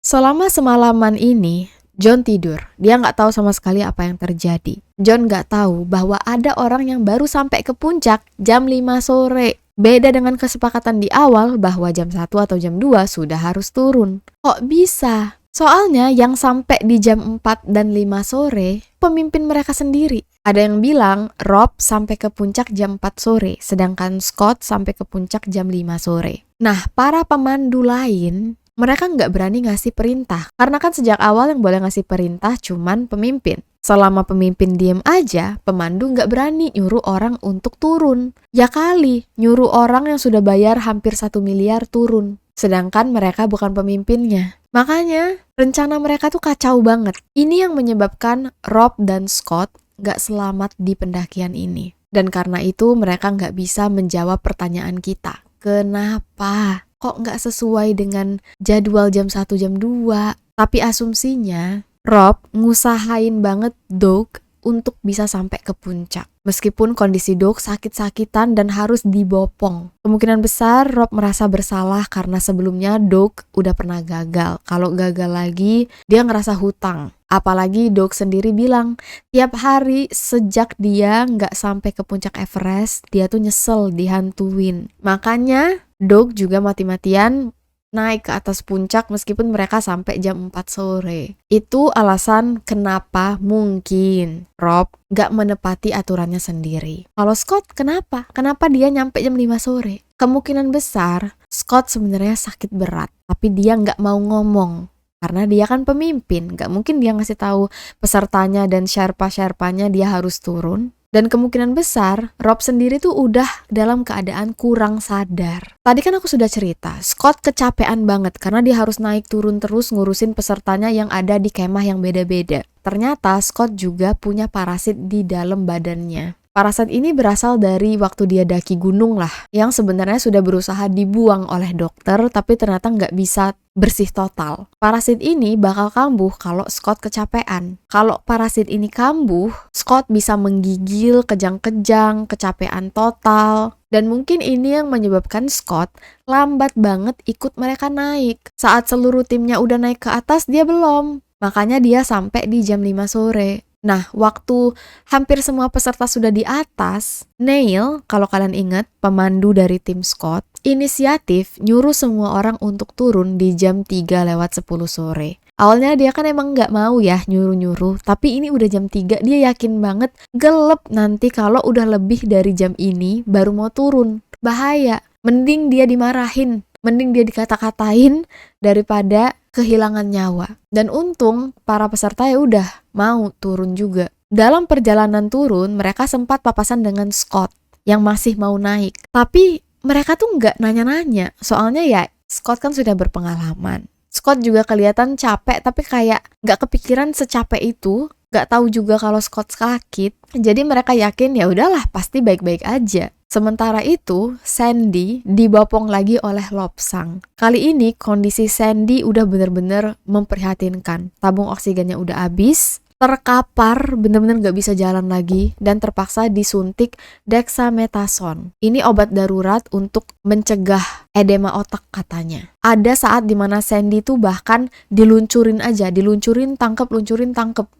Selama semalaman ini, John tidur. Dia nggak tahu sama sekali apa yang terjadi. John nggak tahu bahwa ada orang yang baru sampai ke puncak jam 5 sore. Beda dengan kesepakatan di awal bahwa jam 1 atau jam 2 sudah harus turun. Kok bisa? Soalnya yang sampai di jam 4 dan 5 sore, pemimpin mereka sendiri. Ada yang bilang Rob sampai ke puncak jam 4 sore, sedangkan Scott sampai ke puncak jam 5 sore. Nah, para pemandu lain, mereka nggak berani ngasih perintah. Karena kan sejak awal yang boleh ngasih perintah cuman pemimpin. Selama pemimpin diem aja, pemandu nggak berani nyuruh orang untuk turun. Ya kali, nyuruh orang yang sudah bayar hampir 1 miliar turun. Sedangkan mereka bukan pemimpinnya. Makanya, rencana mereka tuh kacau banget. Ini yang menyebabkan Rob dan Scott nggak selamat di pendakian ini. Dan karena itu mereka nggak bisa menjawab pertanyaan kita. Kenapa? Kok nggak sesuai dengan jadwal jam 1, jam 2? Tapi asumsinya, Rob ngusahain banget Doug untuk bisa sampai ke puncak. Meskipun kondisi Doug sakit-sakitan dan harus dibopong. Kemungkinan besar Rob merasa bersalah karena sebelumnya Doug udah pernah gagal. Kalau gagal lagi, dia ngerasa hutang. Apalagi Doug sendiri bilang, tiap hari sejak dia nggak sampai ke puncak Everest, dia tuh nyesel dihantuin. Makanya Doug juga mati-matian naik ke atas puncak meskipun mereka sampai jam 4 sore. Itu alasan kenapa mungkin Rob gak menepati aturannya sendiri. Kalau Scott kenapa? Kenapa dia nyampe jam 5 sore? Kemungkinan besar Scott sebenarnya sakit berat, tapi dia gak mau ngomong. Karena dia kan pemimpin, gak mungkin dia ngasih tahu pesertanya dan Sherpa-Sherpanya dia harus turun. Dan kemungkinan besar, Rob sendiri tuh udah dalam keadaan kurang sadar. Tadi kan aku sudah cerita, Scott kecapean banget karena dia harus naik turun terus ngurusin pesertanya yang ada di kemah yang beda-beda. Ternyata Scott juga punya parasit di dalam badannya. Parasit ini berasal dari waktu dia daki gunung lah, yang sebenarnya sudah berusaha dibuang oleh dokter, tapi ternyata nggak bisa bersih total. Parasit ini bakal kambuh kalau Scott kecapean. Kalau parasit ini kambuh, Scott bisa menggigil, kejang-kejang, kecapean total. Dan mungkin ini yang menyebabkan Scott lambat banget ikut mereka naik. Saat seluruh timnya udah naik ke atas, dia belum. Makanya dia sampai di jam 5 sore. Nah, waktu hampir semua peserta sudah di atas, Neil, kalau kalian ingat, pemandu dari tim Scott, inisiatif nyuruh semua orang untuk turun di jam 3:10 sore. Awalnya dia kan emang nggak mau ya nyuruh-nyuruh, tapi ini udah jam 3, dia yakin banget gelap nanti kalau udah lebih dari jam ini baru mau turun. Bahaya, mending dia dimarahin, mending dia dikata-katain daripada kehilangan nyawa. Dan untung para peserta ya udah mau turun juga. Dalam perjalanan turun, mereka sempat papasan dengan Scott yang masih mau naik. Tapi mereka tuh nggak nanya-nanya, soalnya ya Scott kan sudah berpengalaman. Scott juga kelihatan capek, tapi kayak nggak kepikiran secapek itu. Nggak tahu juga kalau Scott sakit. Jadi mereka yakin ya udahlah pasti baik-baik aja. Sementara itu, Sandy dibopong lagi oleh Lobsang. Kali ini kondisi Sandy udah bener-bener memprihatinkan. Tabung oksigennya udah habis, terkapar, bener-bener gak bisa jalan lagi, dan terpaksa disuntik dexamethasone. Ini obat darurat untuk mencegah edema otak katanya. Ada saat dimana Sandy tuh bahkan diluncurin aja, diluncurin tangkep,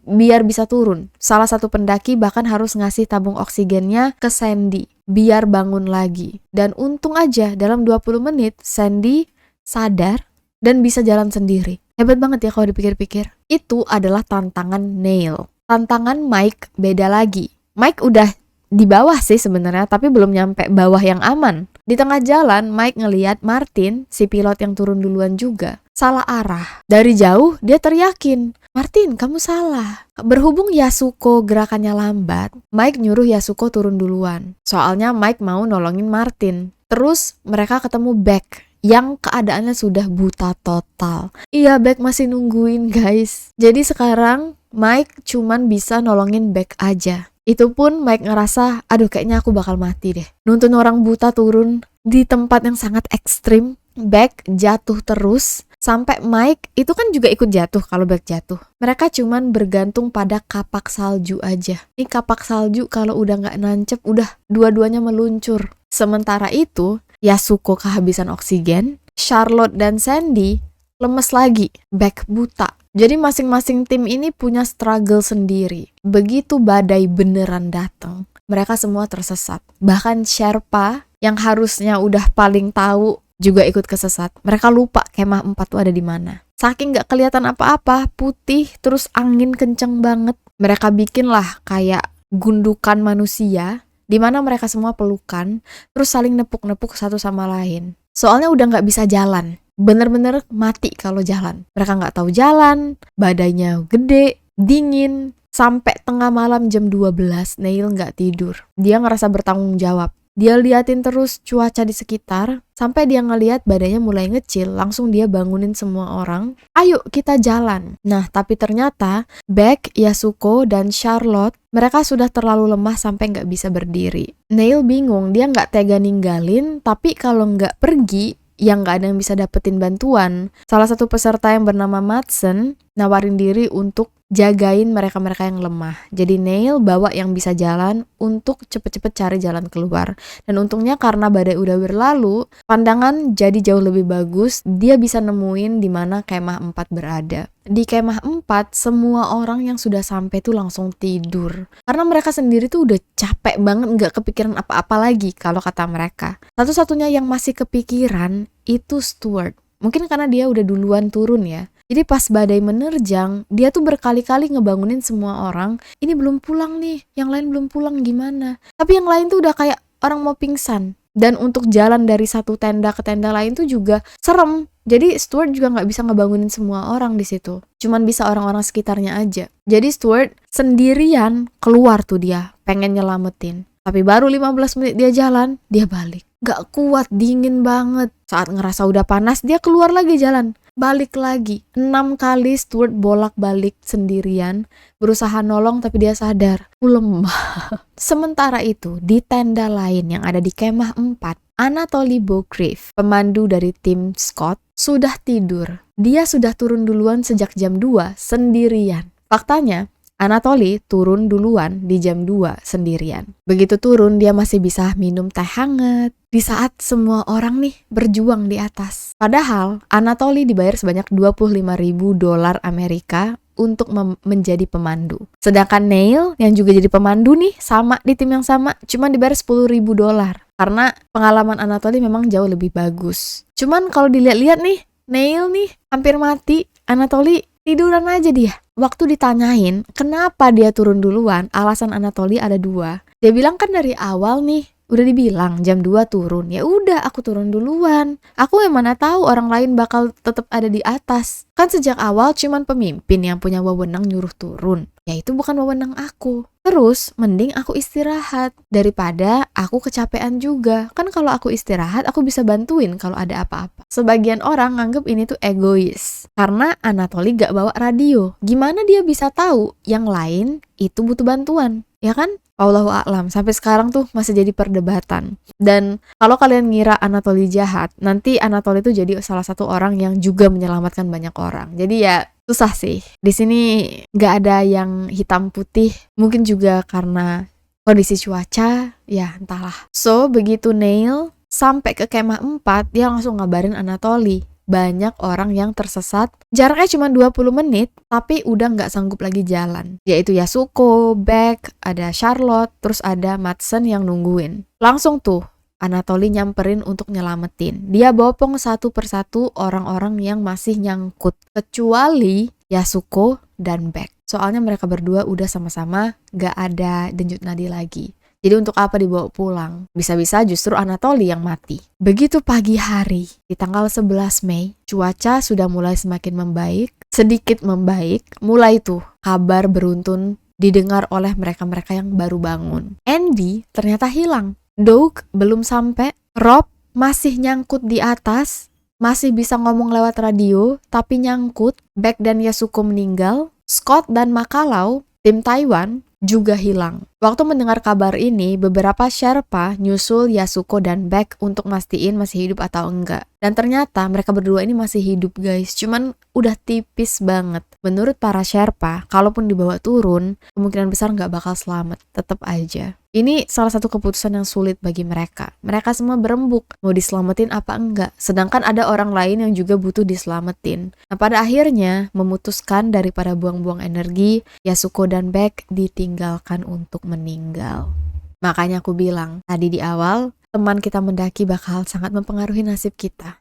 biar bisa turun. Salah satu pendaki bahkan harus ngasih tabung oksigennya ke Sandy, biar bangun lagi. Dan untung aja dalam 20 menit Sandy sadar dan bisa jalan sendiri. Hebat banget ya kalau dipikir-pikir. Itu adalah tantangan Neil. Tantangan Mike beda lagi. Mike udah di bawah sih sebenarnya, tapi belum nyampe bawah yang aman. Di tengah jalan, Mike ngeliat Martin, si pilot yang turun duluan juga, salah arah. Dari jauh, dia teriakin, "Martin, kamu salah." Berhubung Yasuko gerakannya lambat, Mike nyuruh Yasuko turun duluan. Soalnya Mike mau nolongin Martin. Terus mereka ketemu Beck yang keadaannya sudah buta total. Iya, Beck masih nungguin guys. Jadi sekarang Mike cuman bisa nolongin Beck aja. Itu pun Mike ngerasa, aduh kayaknya aku bakal mati deh. Nuntun orang buta turun di tempat yang sangat ekstrim. Beck jatuh terus, sampai Mike itu kan juga ikut jatuh kalau Beck jatuh. Mereka cuman bergantung pada kapak salju aja. Ini kapak salju kalau udah gak nancep, udah dua-duanya meluncur. Sementara itu, Yasuko kehabisan oksigen, Charlotte dan Sandy lemes lagi, Beck buta. Jadi masing-masing tim ini punya struggle sendiri. Begitu badai beneran datang, mereka semua tersesat. Bahkan Sherpa yang harusnya udah paling tahu juga ikut kesesat. Mereka lupa kemah 4 tuh ada di mana. Saking gak kelihatan apa-apa, putih, terus angin kenceng banget. Mereka bikin lah kayak gundukan manusia, di mana mereka semua pelukan, terus saling nepuk-nepuk satu sama lain. Soalnya udah gak bisa jalan. Bener-bener mati kalau jalan. Mereka gak tahu jalan, badainya gede, dingin. Sampai tengah malam jam 12, Neil gak tidur. Dia ngerasa bertanggung jawab. Dia liatin terus cuaca di sekitar, sampai dia ngeliat badannya mulai ngecil, langsung dia bangunin semua orang. Ayo kita jalan. Nah, tapi ternyata Beck, Yasuko, dan Charlotte, mereka sudah terlalu lemah sampai nggak bisa berdiri. Neil bingung, dia nggak tega ninggalin, tapi kalau nggak pergi, yang nggak ada yang bisa dapetin bantuan. Salah satu peserta yang bernama Madsen nawarin diri untuk jagain mereka-mereka yang lemah. Jadi Neil bawa yang bisa jalan untuk cepet-cepet cari jalan keluar. Dan untungnya karena badai udah berlalu, pandangan jadi jauh lebih bagus. Dia bisa nemuin di mana kemah 4 berada. Di kemah 4, semua orang yang sudah sampai tuh langsung tidur. Karena mereka sendiri tuh udah capek banget, nggak kepikiran apa-apa lagi kalau kata mereka. Satu-satunya yang masih kepikiran itu Stuart. Mungkin karena dia udah duluan turun ya. Jadi pas badai menerjang, dia tuh berkali-kali ngebangunin semua orang. Ini belum pulang nih, yang lain belum pulang gimana? Tapi yang lain tuh udah kayak orang mau pingsan. Dan untuk jalan dari satu tenda ke tenda lain tuh juga serem. Jadi Stuart juga nggak bisa ngebangunin semua orang di situ. Cuman bisa orang-orang sekitarnya aja. Jadi Stuart sendirian keluar tuh dia, pengen nyelamatin. Tapi baru 15 menit dia jalan, dia balik. Gak kuat, dingin banget. Saat ngerasa udah panas, dia keluar lagi jalan. Balik lagi. 6 kali Stuart bolak-balik sendirian. Berusaha nolong tapi dia sadar. Lemah. Sementara itu, di tenda lain yang ada di kemah 4, Anatoly Bogrev, pemandu dari tim Scott, sudah tidur. Dia sudah turun duluan sejak jam 2 sendirian. Faktanya, Anatoly turun duluan di jam 2 sendirian. Begitu turun, dia masih bisa minum teh hangat di saat semua orang nih berjuang di atas. Padahal, Anatoly dibayar sebanyak $25.000 Amerika untuk menjadi pemandu. Sedangkan Neil yang juga jadi pemandu nih, sama di tim yang sama, cuma dibayar $10.000. Karena pengalaman Anatoly memang jauh lebih bagus. Cuman kalau dilihat-lihat nih, Neil nih hampir mati, Anatoly tiduran aja dia. Waktu ditanyain kenapa dia turun duluan, alasan Anatoly ada 2. Dia bilang kan dari awal nih, udah dibilang jam 2 turun. Ya udah, aku turun duluan. Aku yang mana tahu orang lain bakal tetap ada di atas. Kan sejak awal cuman pemimpin yang punya wewenang nyuruh turun. Ya itu bukan wewenang aku. Terus mending aku istirahat daripada aku kecapean juga. Kan kalau aku istirahat aku bisa bantuin kalau ada apa-apa. Sebagian orang nganggep ini tuh egois. Karena Anatoly gak bawa radio. Gimana dia bisa tahu yang lain itu butuh bantuan? Ya kan? Wallahu a'lam. Sampai sekarang tuh masih jadi perdebatan. Dan kalau kalian ngira Anatoly jahat, nanti Anatoly tuh jadi salah satu orang yang juga menyelamatkan banyak orang. Jadi ya susah sih. Di sini nggak ada yang hitam putih. Mungkin juga karena kondisi cuaca, ya entahlah. So, begitu Neil sampai ke kemah 4, dia langsung ngabarin Anatoly. Banyak orang yang tersesat. Jaraknya cuma 20 menit, tapi udah nggak sanggup lagi jalan. Yaitu Yasuko, Beck, ada Charlotte, terus ada Madsen yang nungguin. Langsung tuh Anatoly nyamperin untuk nyelamatin. Dia bopong satu persatu orang-orang yang masih nyangkut. Kecuali Yasuko dan Beck. Soalnya mereka berdua udah sama-sama gak ada denyut nadi lagi. Jadi untuk apa dibawa pulang? Bisa-bisa justru Anatoly yang mati. Begitu pagi hari, di tanggal 11 Mei, cuaca sudah mulai semakin membaik. Sedikit membaik, mulai tuh kabar beruntun didengar oleh mereka-mereka yang baru bangun. Andy ternyata hilang. Doug belum sampai, Rob masih nyangkut di atas, masih bisa ngomong lewat radio, tapi nyangkut. Beck dan Yasuko meninggal, Scott dan Makalau, tim Taiwan, juga hilang. Waktu mendengar kabar ini, beberapa Sherpa nyusul Yasuko dan Beck untuk mastiin masih hidup atau enggak. Dan ternyata mereka berdua ini masih hidup guys, cuman udah tipis banget. Menurut para Sherpa, kalaupun dibawa turun, kemungkinan besar nggak bakal selamat, tetap aja. Ini salah satu keputusan yang sulit bagi mereka. Mereka semua berembuk, mau diselamatin apa enggak. Sedangkan ada orang lain yang juga butuh diselamatin. Nah pada akhirnya, memutuskan daripada buang-buang energi, Yasuko dan Beck ditinggalkan untuk meninggal. Makanya aku bilang, tadi di awal, teman kita mendaki bakal sangat mempengaruhi nasib kita.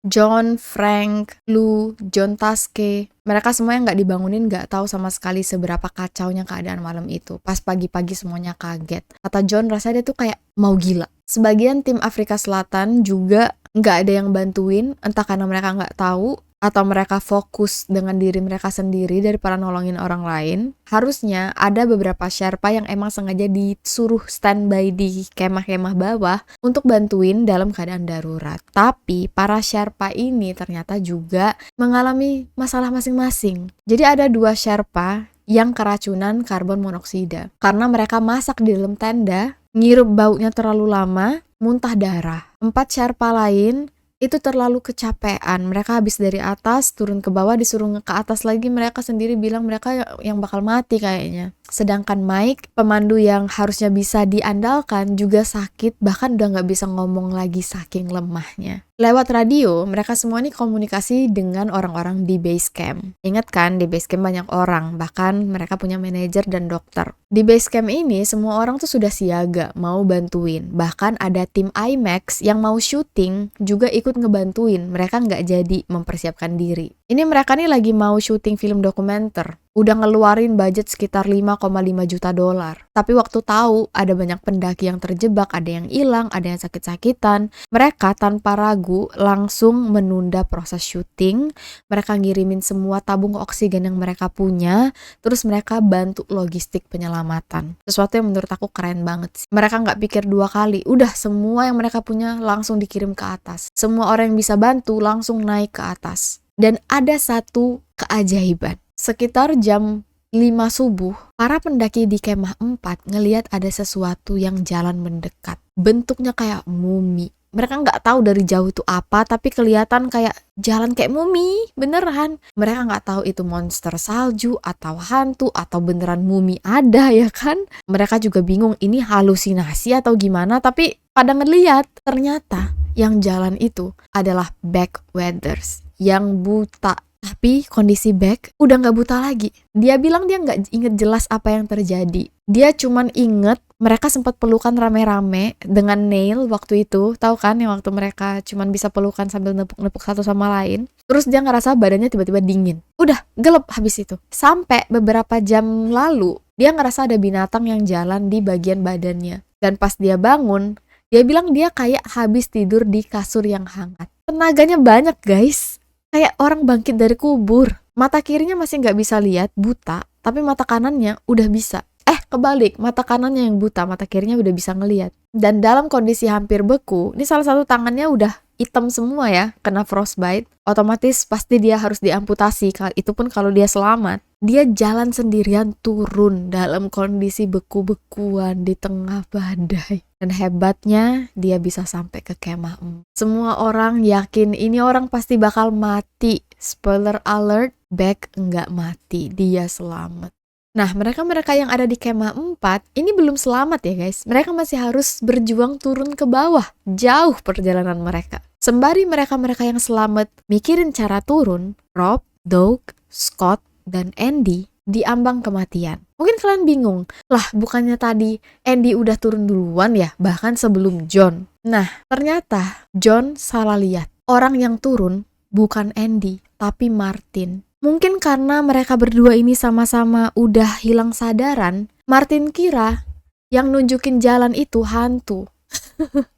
John, Frank, Lou, John Taske, mereka semua yang nggak dibangunin nggak tahu sama sekali seberapa kacaunya keadaan malam itu. Pas pagi-pagi semuanya kaget. Kata John rasanya dia tuh kayak mau gila. Sebagian tim Afrika Selatan juga nggak ada yang bantuin, entah karena mereka nggak tahu, atau mereka fokus dengan diri mereka sendiri daripada nolongin orang lain. Harusnya ada beberapa Sherpa yang emang sengaja disuruh standby di kemah-kemah bawah untuk bantuin dalam keadaan darurat. Tapi para Sherpa ini ternyata juga mengalami masalah masing-masing. Jadi ada 2 Sherpa yang keracunan karbon monoksida. Karena mereka masak di dalam tenda, ngirup baunya terlalu lama, muntah darah. 4 Sherpa lain itu terlalu kecapean. Mereka habis dari atas, turun ke bawah, disuruh ke atas lagi, mereka sendiri bilang mereka yang bakal mati kayaknya. Sedangkan Mike, pemandu yang harusnya bisa diandalkan, juga sakit, bahkan udah nggak bisa ngomong lagi saking lemahnya. Lewat radio, mereka semua ini komunikasi dengan orang-orang di base camp. Ingat kan, di base camp banyak orang, bahkan mereka punya manajer dan dokter. Di base camp ini, semua orang tuh sudah siaga, mau bantuin. Bahkan ada tim IMAX yang mau syuting, juga ikut ngebantuin. Mereka nggak jadi mempersiapkan diri. Ini mereka nih lagi mau syuting film dokumenter. Udah ngeluarin budget sekitar 5,5 juta dolar. Tapi waktu tahu ada banyak pendaki yang terjebak, ada yang hilang, ada yang sakit-sakitan, mereka tanpa ragu langsung menunda proses syuting. Mereka ngirimin semua tabung oksigen yang mereka punya, terus mereka bantu logistik penyelamatan. Sesuatu yang menurut aku keren banget sih. Mereka nggak pikir dua kali, udah semua yang mereka punya langsung dikirim ke atas. Semua orang yang bisa bantu langsung naik ke atas. Dan ada satu keajaiban. Sekitar jam 5 subuh, para pendaki di kemah 4 ngelihat ada sesuatu yang jalan mendekat. Bentuknya kayak mumi. Mereka nggak tahu dari jauh itu apa, tapi kelihatan kayak jalan kayak mumi, beneran. Mereka nggak tahu itu monster salju, atau hantu, atau beneran mumi ada ya kan. Mereka juga bingung ini halusinasi atau gimana, tapi pada ngelihat ternyata yang jalan itu adalah Backwatters yang buta. Tapi kondisi Beck udah gak buta lagi. Dia bilang dia gak inget jelas apa yang terjadi. Dia cuman inget mereka sempat pelukan rame-rame dengan Neil waktu itu. Tahu kan yang waktu mereka cuman bisa pelukan sambil nepuk-nepuk satu sama lain. Terus dia ngerasa badannya tiba-tiba dingin. Udah gelap habis itu. Sampai beberapa jam lalu dia ngerasa ada binatang yang jalan di bagian badannya. Dan pas dia bangun, dia bilang dia kayak habis tidur di kasur yang hangat. Tenaganya banyak guys. Kayak orang bangkit dari kubur. Mata kirinya masih nggak bisa lihat, buta. Tapi mata kanannya udah bisa. Kebalik, mata kanannya yang buta, mata kirinya udah bisa ngelihat. Dan dalam kondisi hampir beku, ini salah satu tangannya udah hitam semua ya, kena frostbite. Otomatis pasti dia harus diamputasi, itu pun kalau dia selamat. Dia jalan sendirian turun dalam kondisi beku-bekuan di tengah badai. Dan hebatnya dia bisa sampai ke kemah. Semua orang yakin ini orang pasti bakal mati. Spoiler alert, Beck nggak mati, dia selamat. Nah, mereka-mereka yang ada di kemah 4, ini belum selamat ya guys. Mereka masih harus berjuang turun ke bawah. Jauh perjalanan mereka. Sembari mereka-mereka yang selamat mikirin cara turun, Rob, Doug, Scott, dan Andy diambang kematian. Mungkin kalian bingung, lah bukannya tadi Andy udah turun duluan ya, bahkan sebelum John. Nah, ternyata John salah lihat. Orang yang turun bukan Andy, tapi Martin. Mungkin karena mereka berdua ini sama-sama udah hilang sadaran, Martin kira yang nunjukin jalan itu hantu.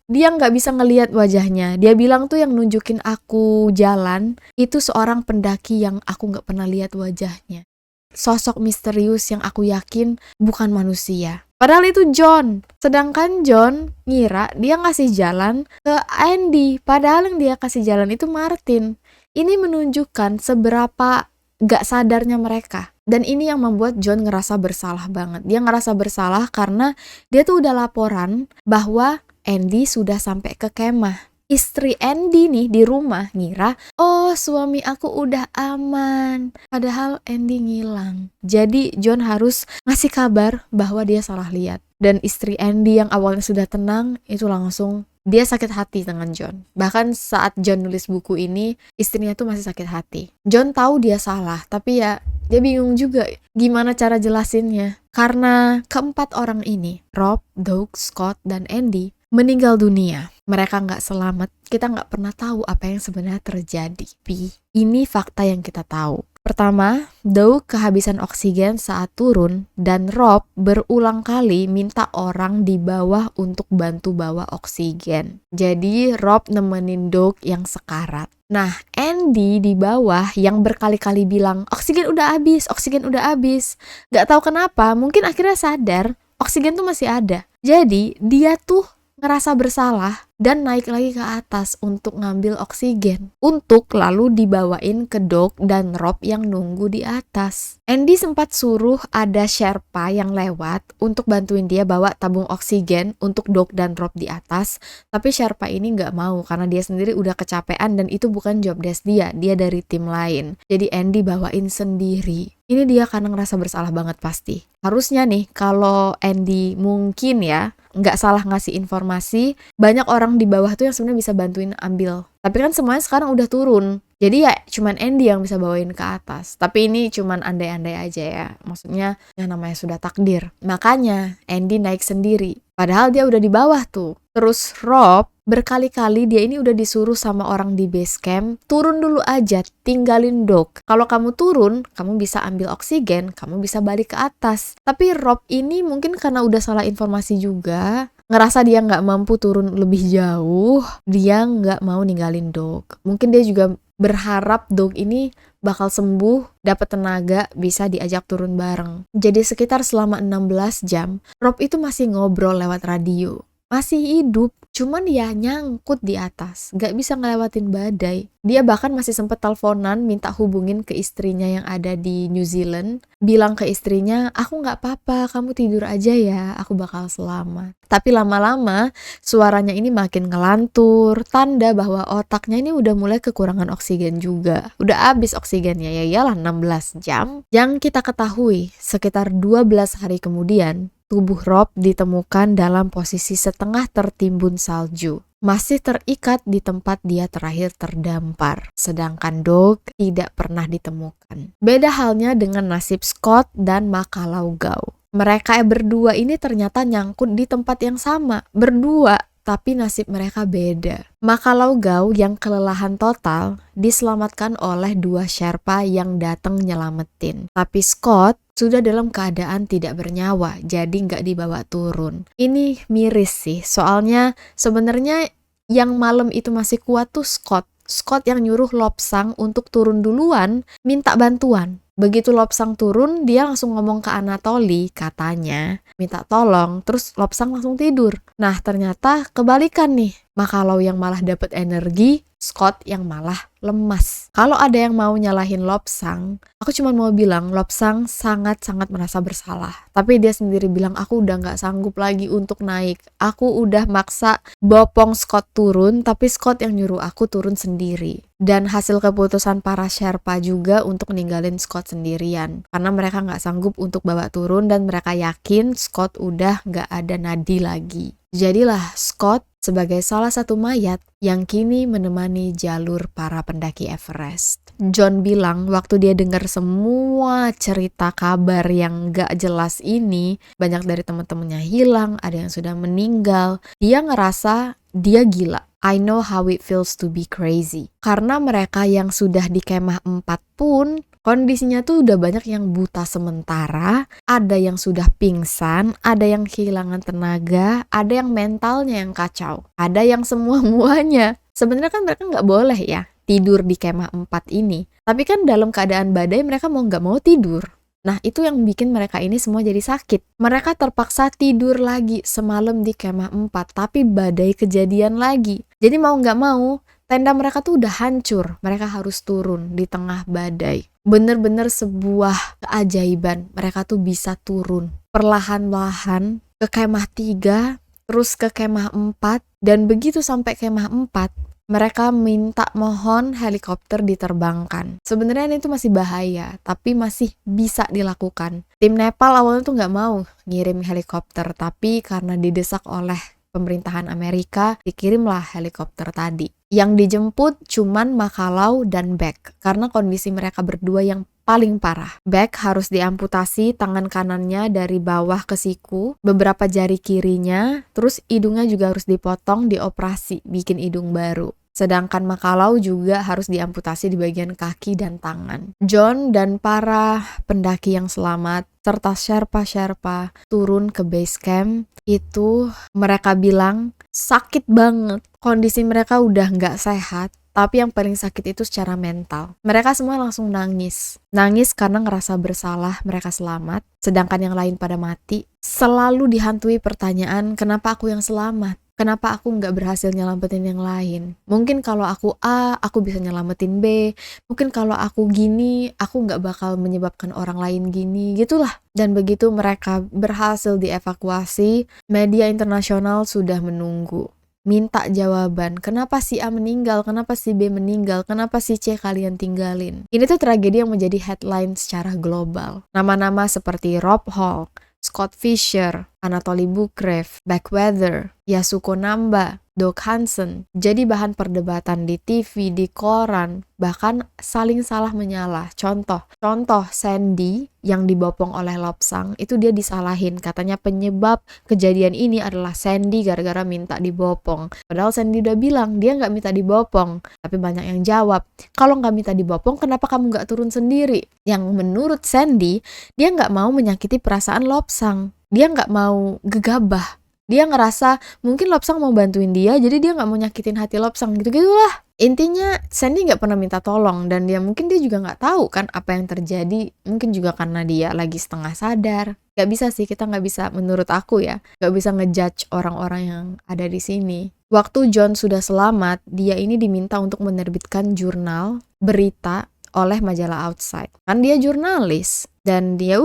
Dia nggak bisa ngelihat wajahnya. Dia bilang tuh yang nunjukin aku jalan itu seorang pendaki yang aku nggak pernah lihat wajahnya. Sosok misterius yang aku yakin bukan manusia. Padahal itu John. Sedangkan John ngira dia ngasih jalan ke Andy. Padahal yang dia kasih jalan itu Martin. Ini menunjukkan seberapa gak sadarnya mereka. Dan ini yang membuat John ngerasa bersalah banget. Dia ngerasa bersalah karena dia tuh udah laporan bahwa Andy sudah sampai ke kemah. Istri Andy nih di rumah ngira, oh suami aku udah aman. Padahal Andy ngilang. Jadi John harus ngasih kabar bahwa dia salah lihat. Dan istri Andy yang awalnya sudah tenang, itu langsung dia sakit hati dengan John. Bahkan saat John nulis buku ini, istrinya tuh masih sakit hati. John tahu dia salah, tapi ya dia bingung juga gimana cara jelasinnya. Karena keempat orang ini, Rob, Doug, Scott, dan Andy, meninggal dunia. Mereka nggak selamat. Kita nggak pernah tahu apa yang sebenarnya terjadi. Tapi ini fakta yang kita tahu. Pertama, Doug kehabisan oksigen saat turun dan Rob berulang kali minta orang di bawah untuk bantu bawa oksigen. Jadi Rob nemenin Doug yang sekarat. Nah, Andy di bawah yang berkali-kali bilang, oksigen udah habis, oksigen udah habis. Gak tahu kenapa, mungkin akhirnya sadar, oksigen tuh masih ada. Jadi dia tuh ngerasa bersalah dan naik lagi ke atas untuk ngambil oksigen. Untuk lalu dibawain ke Doug dan Rob yang nunggu di atas. Andy sempat suruh ada Sherpa yang lewat untuk bantuin dia bawa tabung oksigen untuk Doug dan Rob di atas. Tapi Sherpa ini nggak mau karena dia sendiri udah kecapean dan itu bukan job desk dia dari tim lain. Jadi Andy bawain sendiri. Ini dia karena ngerasa bersalah banget pasti. Harusnya nih kalau Andy mungkin ya nggak salah ngasih informasi, banyak orang di bawah tuh yang sebenarnya bisa bantuin ambil. Tapi kan semuanya sekarang udah turun. Jadi ya cuman Andy yang bisa bawain ke atas. Tapi ini cuman andai-andai aja ya. Maksudnya yang namanya sudah takdir. Makanya Andy naik sendiri. Padahal dia udah di bawah tuh. Terus Rob berkali-kali dia ini udah disuruh sama orang di base camp, turun dulu aja, tinggalin Doug. Kalau kamu turun, kamu bisa ambil oksigen, kamu bisa balik ke atas. Tapi Rob ini mungkin karena udah salah informasi juga, ngerasa dia nggak mampu turun lebih jauh, dia nggak mau ninggalin Doug. Mungkin dia juga berharap Doug ini bakal sembuh, dapat tenaga, bisa diajak turun bareng. Jadi sekitar selama 16 jam, Rob itu masih ngobrol lewat radio. Masih hidup, cuman ya nyangkut di atas, gak bisa ngelewatin badai. Dia bahkan masih sempet teleponan minta hubungin ke istrinya yang ada di New Zealand, bilang ke istrinya, aku gak apa-apa, kamu tidur aja ya, aku bakal selamat. Tapi lama-lama suaranya ini makin ngelantur, tanda bahwa otaknya ini udah mulai kekurangan oksigen juga. Udah habis oksigennya, ya iyalah 16 jam. Yang kita ketahui, sekitar 12 hari kemudian, tubuh Rob ditemukan dalam posisi setengah tertimbun salju. Masih terikat di tempat dia terakhir terdampar. Sedangkan Doug tidak pernah ditemukan. Beda halnya dengan nasib Scott dan Makalauga. Mereka berdua ini ternyata nyangkut di tempat yang sama. Berdua, tapi nasib mereka beda. Makalauga yang kelelahan total diselamatkan oleh 2 Sherpa yang datang nyelamatin. Tapi Scott sudah dalam keadaan tidak bernyawa, jadi nggak dibawa turun. Ini miris sih, soalnya sebenarnya yang malam itu masih kuat tuh Scott. Scott yang nyuruh Lobsang untuk turun duluan, minta bantuan. Begitu Lobsang turun, dia langsung ngomong ke Anatoly, katanya, minta tolong, terus Lobsang langsung tidur. Nah, ternyata kebalikan nih. Makalau yang malah dapat energi, Scott yang malah lemas. Kalau ada yang mau nyalahin Lobsang, aku cuma mau bilang Lobsang sangat-sangat merasa bersalah. Tapi dia sendiri bilang, aku udah gak sanggup lagi untuk naik. Aku udah maksa bopong Scott turun, tapi Scott yang nyuruh aku turun sendiri. Dan hasil keputusan para Sherpa juga untuk ninggalin Scott sendirian. Karena mereka gak sanggup untuk bawa turun dan mereka yakin Scott udah gak ada nadi lagi. Jadilah Scott sebagai salah satu mayat yang kini menemani jalur para pendaki Everest. John bilang waktu dia dengar semua cerita kabar yang gak jelas ini, banyak dari teman-temannya hilang, ada yang sudah meninggal, dia ngerasa dia gila. I know how it feels to be crazy. Karena mereka yang sudah di kemah 4 pun kondisinya tuh udah banyak yang buta sementara, ada yang sudah pingsan, ada yang kehilangan tenaga, ada yang mentalnya yang kacau, ada yang semua-muanya. Sebenarnya kan mereka nggak boleh ya tidur di kemah 4 ini. Tapi kan dalam keadaan badai mereka mau nggak mau tidur. Nah, itu yang bikin mereka ini semua jadi sakit. Mereka terpaksa tidur lagi semalam di kemah 4, tapi badai kejadian lagi. Jadi mau nggak mau, tenda mereka tuh udah hancur. Mereka harus turun di tengah badai. Bener-bener sebuah keajaiban. Mereka tuh bisa turun perlahan-lahan ke kemah 3, terus ke kemah 4, dan begitu sampai kemah 4, mereka minta mohon helikopter diterbangkan. Sebenarnya itu masih bahaya, tapi masih bisa dilakukan. Tim Nepal awalnya tuh nggak mau ngirim helikopter, tapi karena didesak oleh pemerintahan Amerika, dikirimlah helikopter tadi. Yang dijemput cuman Makalau dan Beck, karena kondisi mereka berdua yang paling parah. Beck harus diamputasi tangan kanannya dari bawah ke siku, beberapa jari kirinya, terus hidungnya juga harus dipotong, dioperasi, bikin hidung baru. Sedangkan Makalau juga harus diamputasi di bagian kaki dan tangan. John dan para pendaki yang selamat, serta Sherpa-Sherpa turun ke base camp, itu mereka bilang sakit banget. Kondisi mereka udah nggak sehat. Tapi yang paling sakit itu secara mental. Mereka semua langsung nangis. Nangis karena ngerasa bersalah mereka selamat, sedangkan yang lain pada mati. Selalu dihantui pertanyaan, kenapa aku yang selamat? Kenapa aku nggak berhasil nyelamatin yang lain? Mungkin kalau aku A, aku bisa nyelamatin B. Mungkin kalau aku gini, aku nggak bakal menyebabkan orang lain gini, gitulah. Dan begitu mereka berhasil dievakuasi, media internasional sudah menunggu. Minta jawaban, kenapa si A meninggal, kenapa si B meninggal, kenapa si C kalian tinggalin. Ini tuh tragedi yang menjadi headline secara global. Nama-nama seperti Rob Hall, Scott Fisher, Anatoly Bukrev, Backweather, Yasuko Namba, Doug Hansen jadi bahan perdebatan di TV, di koran, bahkan saling salah menyalah. Contoh Sandy yang dibopong oleh Lobsang itu dia disalahin, katanya penyebab kejadian ini adalah Sandy gara-gara minta dibopong. Padahal Sandy udah bilang dia nggak minta dibopong, tapi banyak yang jawab, kalau nggak minta dibopong kenapa kamu nggak turun sendiri? Yang menurut Sandy, dia nggak mau menyakiti perasaan Lobsang. Dia nggak mau gegabah. Dia ngerasa mungkin Lobsang mau bantuin dia, jadi dia nggak mau nyakitin hati Lobsang, gitu-gitulah. Intinya Sandy nggak pernah minta tolong, dan mungkin dia juga nggak tahu kan apa yang terjadi. Mungkin juga karena dia lagi setengah sadar. Nggak bisa sih, kita nggak bisa, menurut aku ya, nggak bisa ngejudge orang-orang yang ada di sini. Waktu John sudah selamat, dia ini diminta untuk menerbitkan jurnal berita oleh majalah Outside. Kan dia jurnalis. Dan dia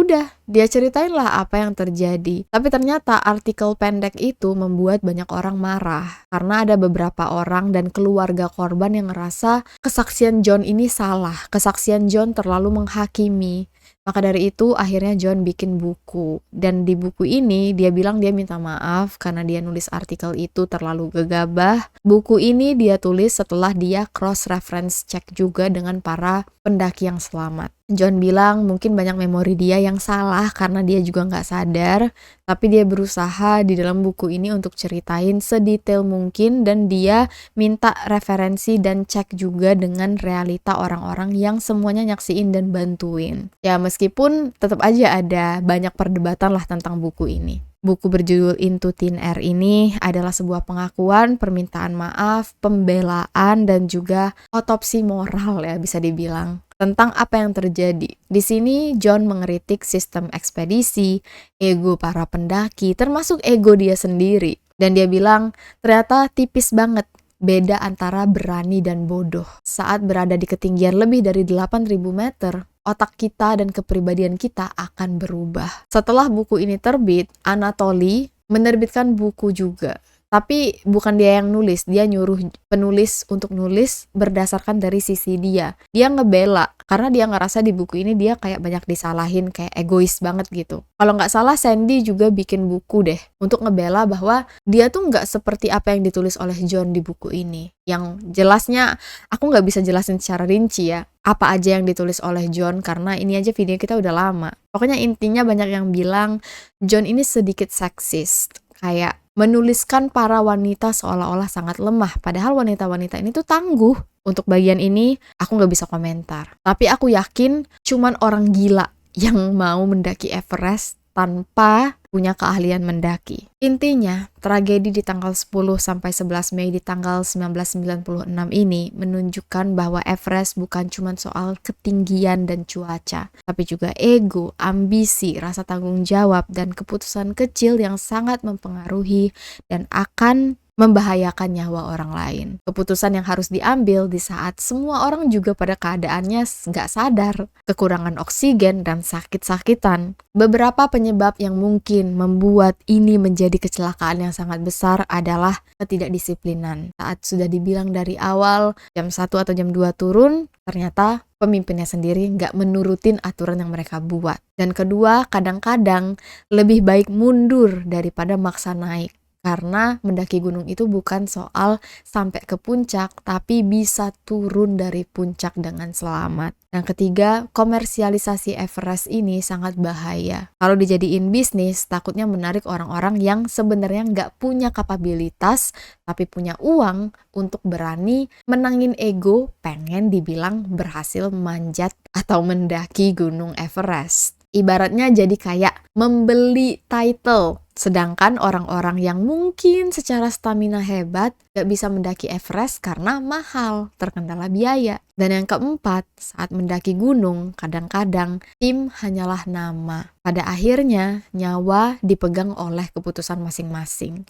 ceritain lah apa yang terjadi. Tapi ternyata artikel pendek itu membuat banyak orang marah. Karena ada beberapa orang dan keluarga korban yang ngerasa kesaksian John ini salah. Kesaksian John terlalu menghakimi. Maka dari itu akhirnya John bikin buku. Dan di buku ini dia bilang dia minta maaf karena dia nulis artikel itu terlalu gegabah. Buku ini dia tulis setelah dia cross-reference check juga dengan para pendaki yang selamat. John bilang mungkin banyak memori dia yang salah karena dia juga nggak sadar, tapi dia berusaha di dalam buku ini untuk ceritain sedetail mungkin, dan dia minta referensi dan cek juga dengan realita orang-orang yang semuanya nyaksiin dan bantuin. Ya meskipun tetap aja ada banyak perdebatan lah tentang buku ini. Buku berjudul Into Thin Air ini adalah sebuah pengakuan, permintaan maaf, pembelaan, dan juga otopsi moral ya bisa dibilang, tentang apa yang terjadi. Di sini John mengkritik sistem ekspedisi, ego para pendaki, termasuk ego dia sendiri. Dan dia bilang, ternyata tipis banget beda antara berani dan bodoh. Saat berada di ketinggian lebih dari 8.000 meter, otak kita dan kepribadian kita akan berubah. Setelah buku ini terbit, Anatoly menerbitkan buku juga. Tapi bukan dia yang nulis, dia nyuruh penulis untuk nulis berdasarkan dari sisi dia. Dia ngebela, karena dia ngerasa di buku ini dia kayak banyak disalahin, kayak egois banget gitu. Kalau nggak salah Sandy juga bikin buku deh, untuk ngebela bahwa dia tuh nggak seperti apa yang ditulis oleh John di buku ini. Yang jelasnya, aku nggak bisa jelasin secara rinci ya, apa aja yang ditulis oleh John, karena ini aja video kita udah lama. Pokoknya intinya banyak yang bilang John ini sedikit seksis, kayak menuliskan para wanita seolah-olah sangat lemah, padahal wanita-wanita ini tuh tangguh. Untuk bagian ini, aku nggak bisa komentar. Tapi aku yakin cuman orang gila yang mau mendaki Everest tanpa punya keahlian mendaki. Intinya, tragedi di tanggal 10 sampai 11 Mei di tanggal 1996 ini menunjukkan bahwa Everest bukan cuma soal ketinggian dan cuaca, tapi juga ego, ambisi, rasa tanggung jawab, dan keputusan kecil yang sangat mempengaruhi dan akan membahayakan nyawa orang lain. Keputusan yang harus diambil di saat semua orang juga pada keadaannya nggak sadar, kekurangan oksigen, dan sakit-sakitan. Beberapa penyebab yang mungkin membuat ini menjadi kecelakaan yang sangat besar adalah ketidakdisiplinan. Saat sudah dibilang dari awal jam 1 atau jam 2 turun, ternyata pemimpinnya sendiri nggak menurutin aturan yang mereka buat. Dan kedua, kadang-kadang lebih baik mundur daripada maksa naik. Karena mendaki gunung itu bukan soal sampai ke puncak, tapi bisa turun dari puncak dengan selamat. Yang ketiga, komersialisasi Everest ini sangat bahaya. Kalau dijadiin bisnis, takutnya menarik orang-orang yang sebenarnya nggak punya kapabilitas, tapi punya uang untuk berani menangin ego, pengen dibilang berhasil manjat atau mendaki gunung Everest. Ibaratnya jadi kayak membeli title. Sedangkan orang-orang yang mungkin secara stamina hebat gak bisa mendaki Everest karena mahal, terkendala biaya. Dan yang keempat, saat mendaki gunung, kadang-kadang tim hanyalah nama. Pada akhirnya, nyawa dipegang oleh keputusan masing-masing.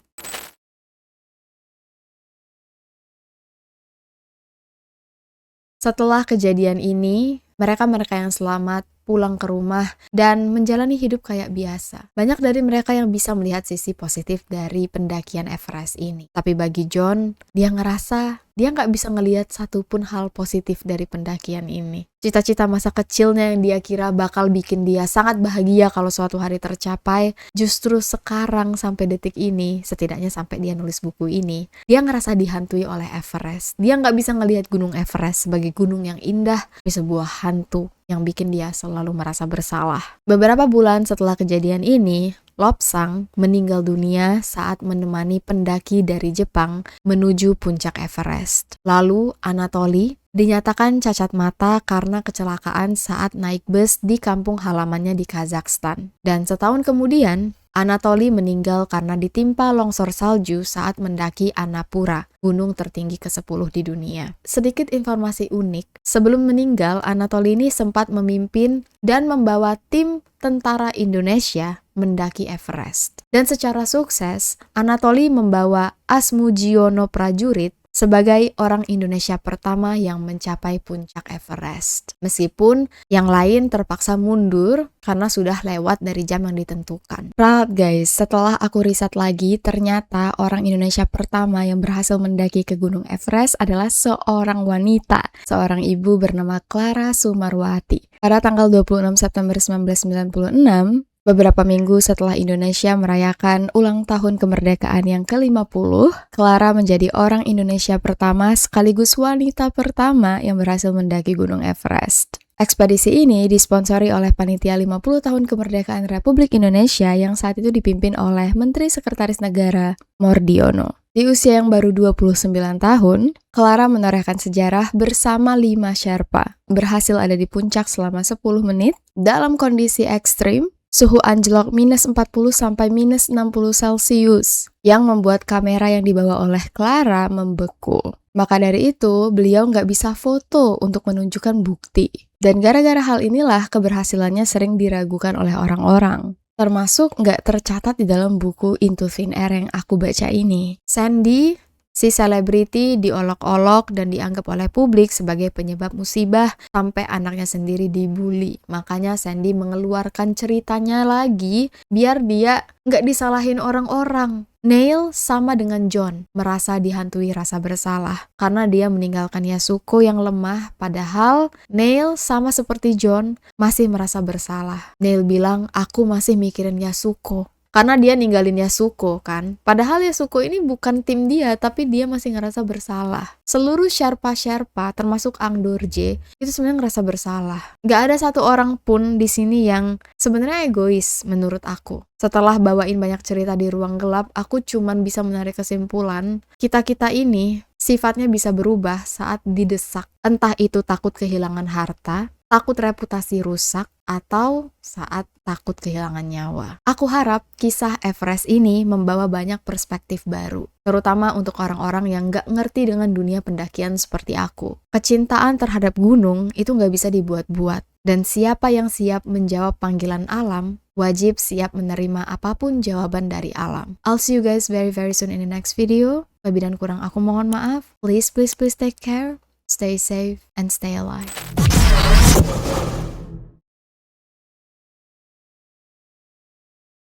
Setelah kejadian ini, mereka yang selamat pulang ke rumah dan menjalani hidup kayak biasa. Banyak dari mereka yang bisa melihat sisi positif dari pendakian Everest ini. Tapi bagi John, dia ngerasa dia nggak bisa ngelihat satupun hal positif dari pendakian ini. Cita-cita masa kecilnya yang dia kira bakal bikin dia sangat bahagia kalau suatu hari tercapai, justru sekarang sampai detik ini, setidaknya sampai dia nulis buku ini, dia ngerasa dihantui oleh Everest. Dia nggak bisa ngelihat gunung Everest sebagai gunung yang indah, tapi sebuah hantu yang bikin dia selalu merasa bersalah. Beberapa bulan setelah kejadian ini, Lobsang meninggal dunia saat menemani pendaki dari Jepang menuju puncak Everest. Lalu Anatoly dinyatakan cacat mata karena kecelakaan saat naik bus di kampung halamannya di Kazakhstan. Dan setahun kemudian, Anatoly meninggal karena ditimpa longsor salju saat mendaki Annapura, gunung tertinggi ke-10 di dunia. Sedikit informasi unik, sebelum meninggal, Anatoly ini sempat memimpin dan membawa tim tentara Indonesia mendaki Everest. Dan secara sukses, Anatoly membawa Asmujiono prajurit sebagai orang Indonesia pertama yang mencapai puncak Everest. Meskipun yang lain terpaksa mundur karena sudah lewat dari jam yang ditentukan. Proud guys, setelah aku riset lagi, ternyata orang Indonesia pertama yang berhasil mendaki ke Gunung Everest adalah seorang wanita, seorang ibu bernama Clara Sumarwati. Pada tanggal 26 September 1996, beberapa minggu setelah Indonesia merayakan ulang tahun kemerdekaan yang ke-50, Clara menjadi orang Indonesia pertama sekaligus wanita pertama yang berhasil mendaki Gunung Everest. Ekspedisi ini disponsori oleh Panitia 50 Tahun Kemerdekaan Republik Indonesia yang saat itu dipimpin oleh Menteri Sekretaris Negara Mordiono. Di usia yang baru 29 tahun, Clara menorehkan sejarah bersama 5 Sherpa. Berhasil ada di puncak selama 10 menit dalam kondisi ekstrim, suhu anjlok minus 40 sampai minus 60 Celcius, yang membuat kamera yang dibawa oleh Clara membeku. Maka dari itu, beliau nggak bisa foto untuk menunjukkan bukti. Dan gara-gara hal inilah keberhasilannya sering diragukan oleh orang-orang. Termasuk nggak tercatat di dalam buku Into Thin Air yang aku baca ini. Sandy, si selebriti, diolok-olok dan dianggap oleh publik sebagai penyebab musibah sampai anaknya sendiri dibully. Makanya Sandy mengeluarkan ceritanya lagi biar dia nggak disalahin orang-orang. Neil sama dengan John merasa dihantui rasa bersalah karena dia meninggalkan Yasuko yang lemah, padahal Neil sama seperti John masih merasa bersalah. Neil bilang, aku masih mikirin Yasuko. Karena dia ninggalin Yasuko kan. Padahal Yasuko ini bukan tim dia, tapi dia masih ngerasa bersalah. Seluruh Sherpa-Sherpa, termasuk Ang Dorje, itu sebenarnya ngerasa bersalah. Gak ada satu orang pun di sini yang sebenarnya egois menurut aku. Setelah bawain banyak cerita di ruang gelap, aku cuman bisa menarik kesimpulan, kita-kita ini sifatnya bisa berubah saat didesak. Entah itu takut kehilangan harta, takut reputasi rusak, atau saat takut kehilangan nyawa. Aku harap kisah Everest ini membawa banyak perspektif baru, terutama untuk orang-orang yang gak ngerti dengan dunia pendakian seperti aku. Kecintaan terhadap gunung itu gak bisa dibuat-buat, dan siapa yang siap menjawab panggilan alam, wajib siap menerima apapun jawaban dari alam. I'll see you guys very soon in the next video. Lebih dan kurang aku mohon maaf. Please take care, stay safe, and stay alive.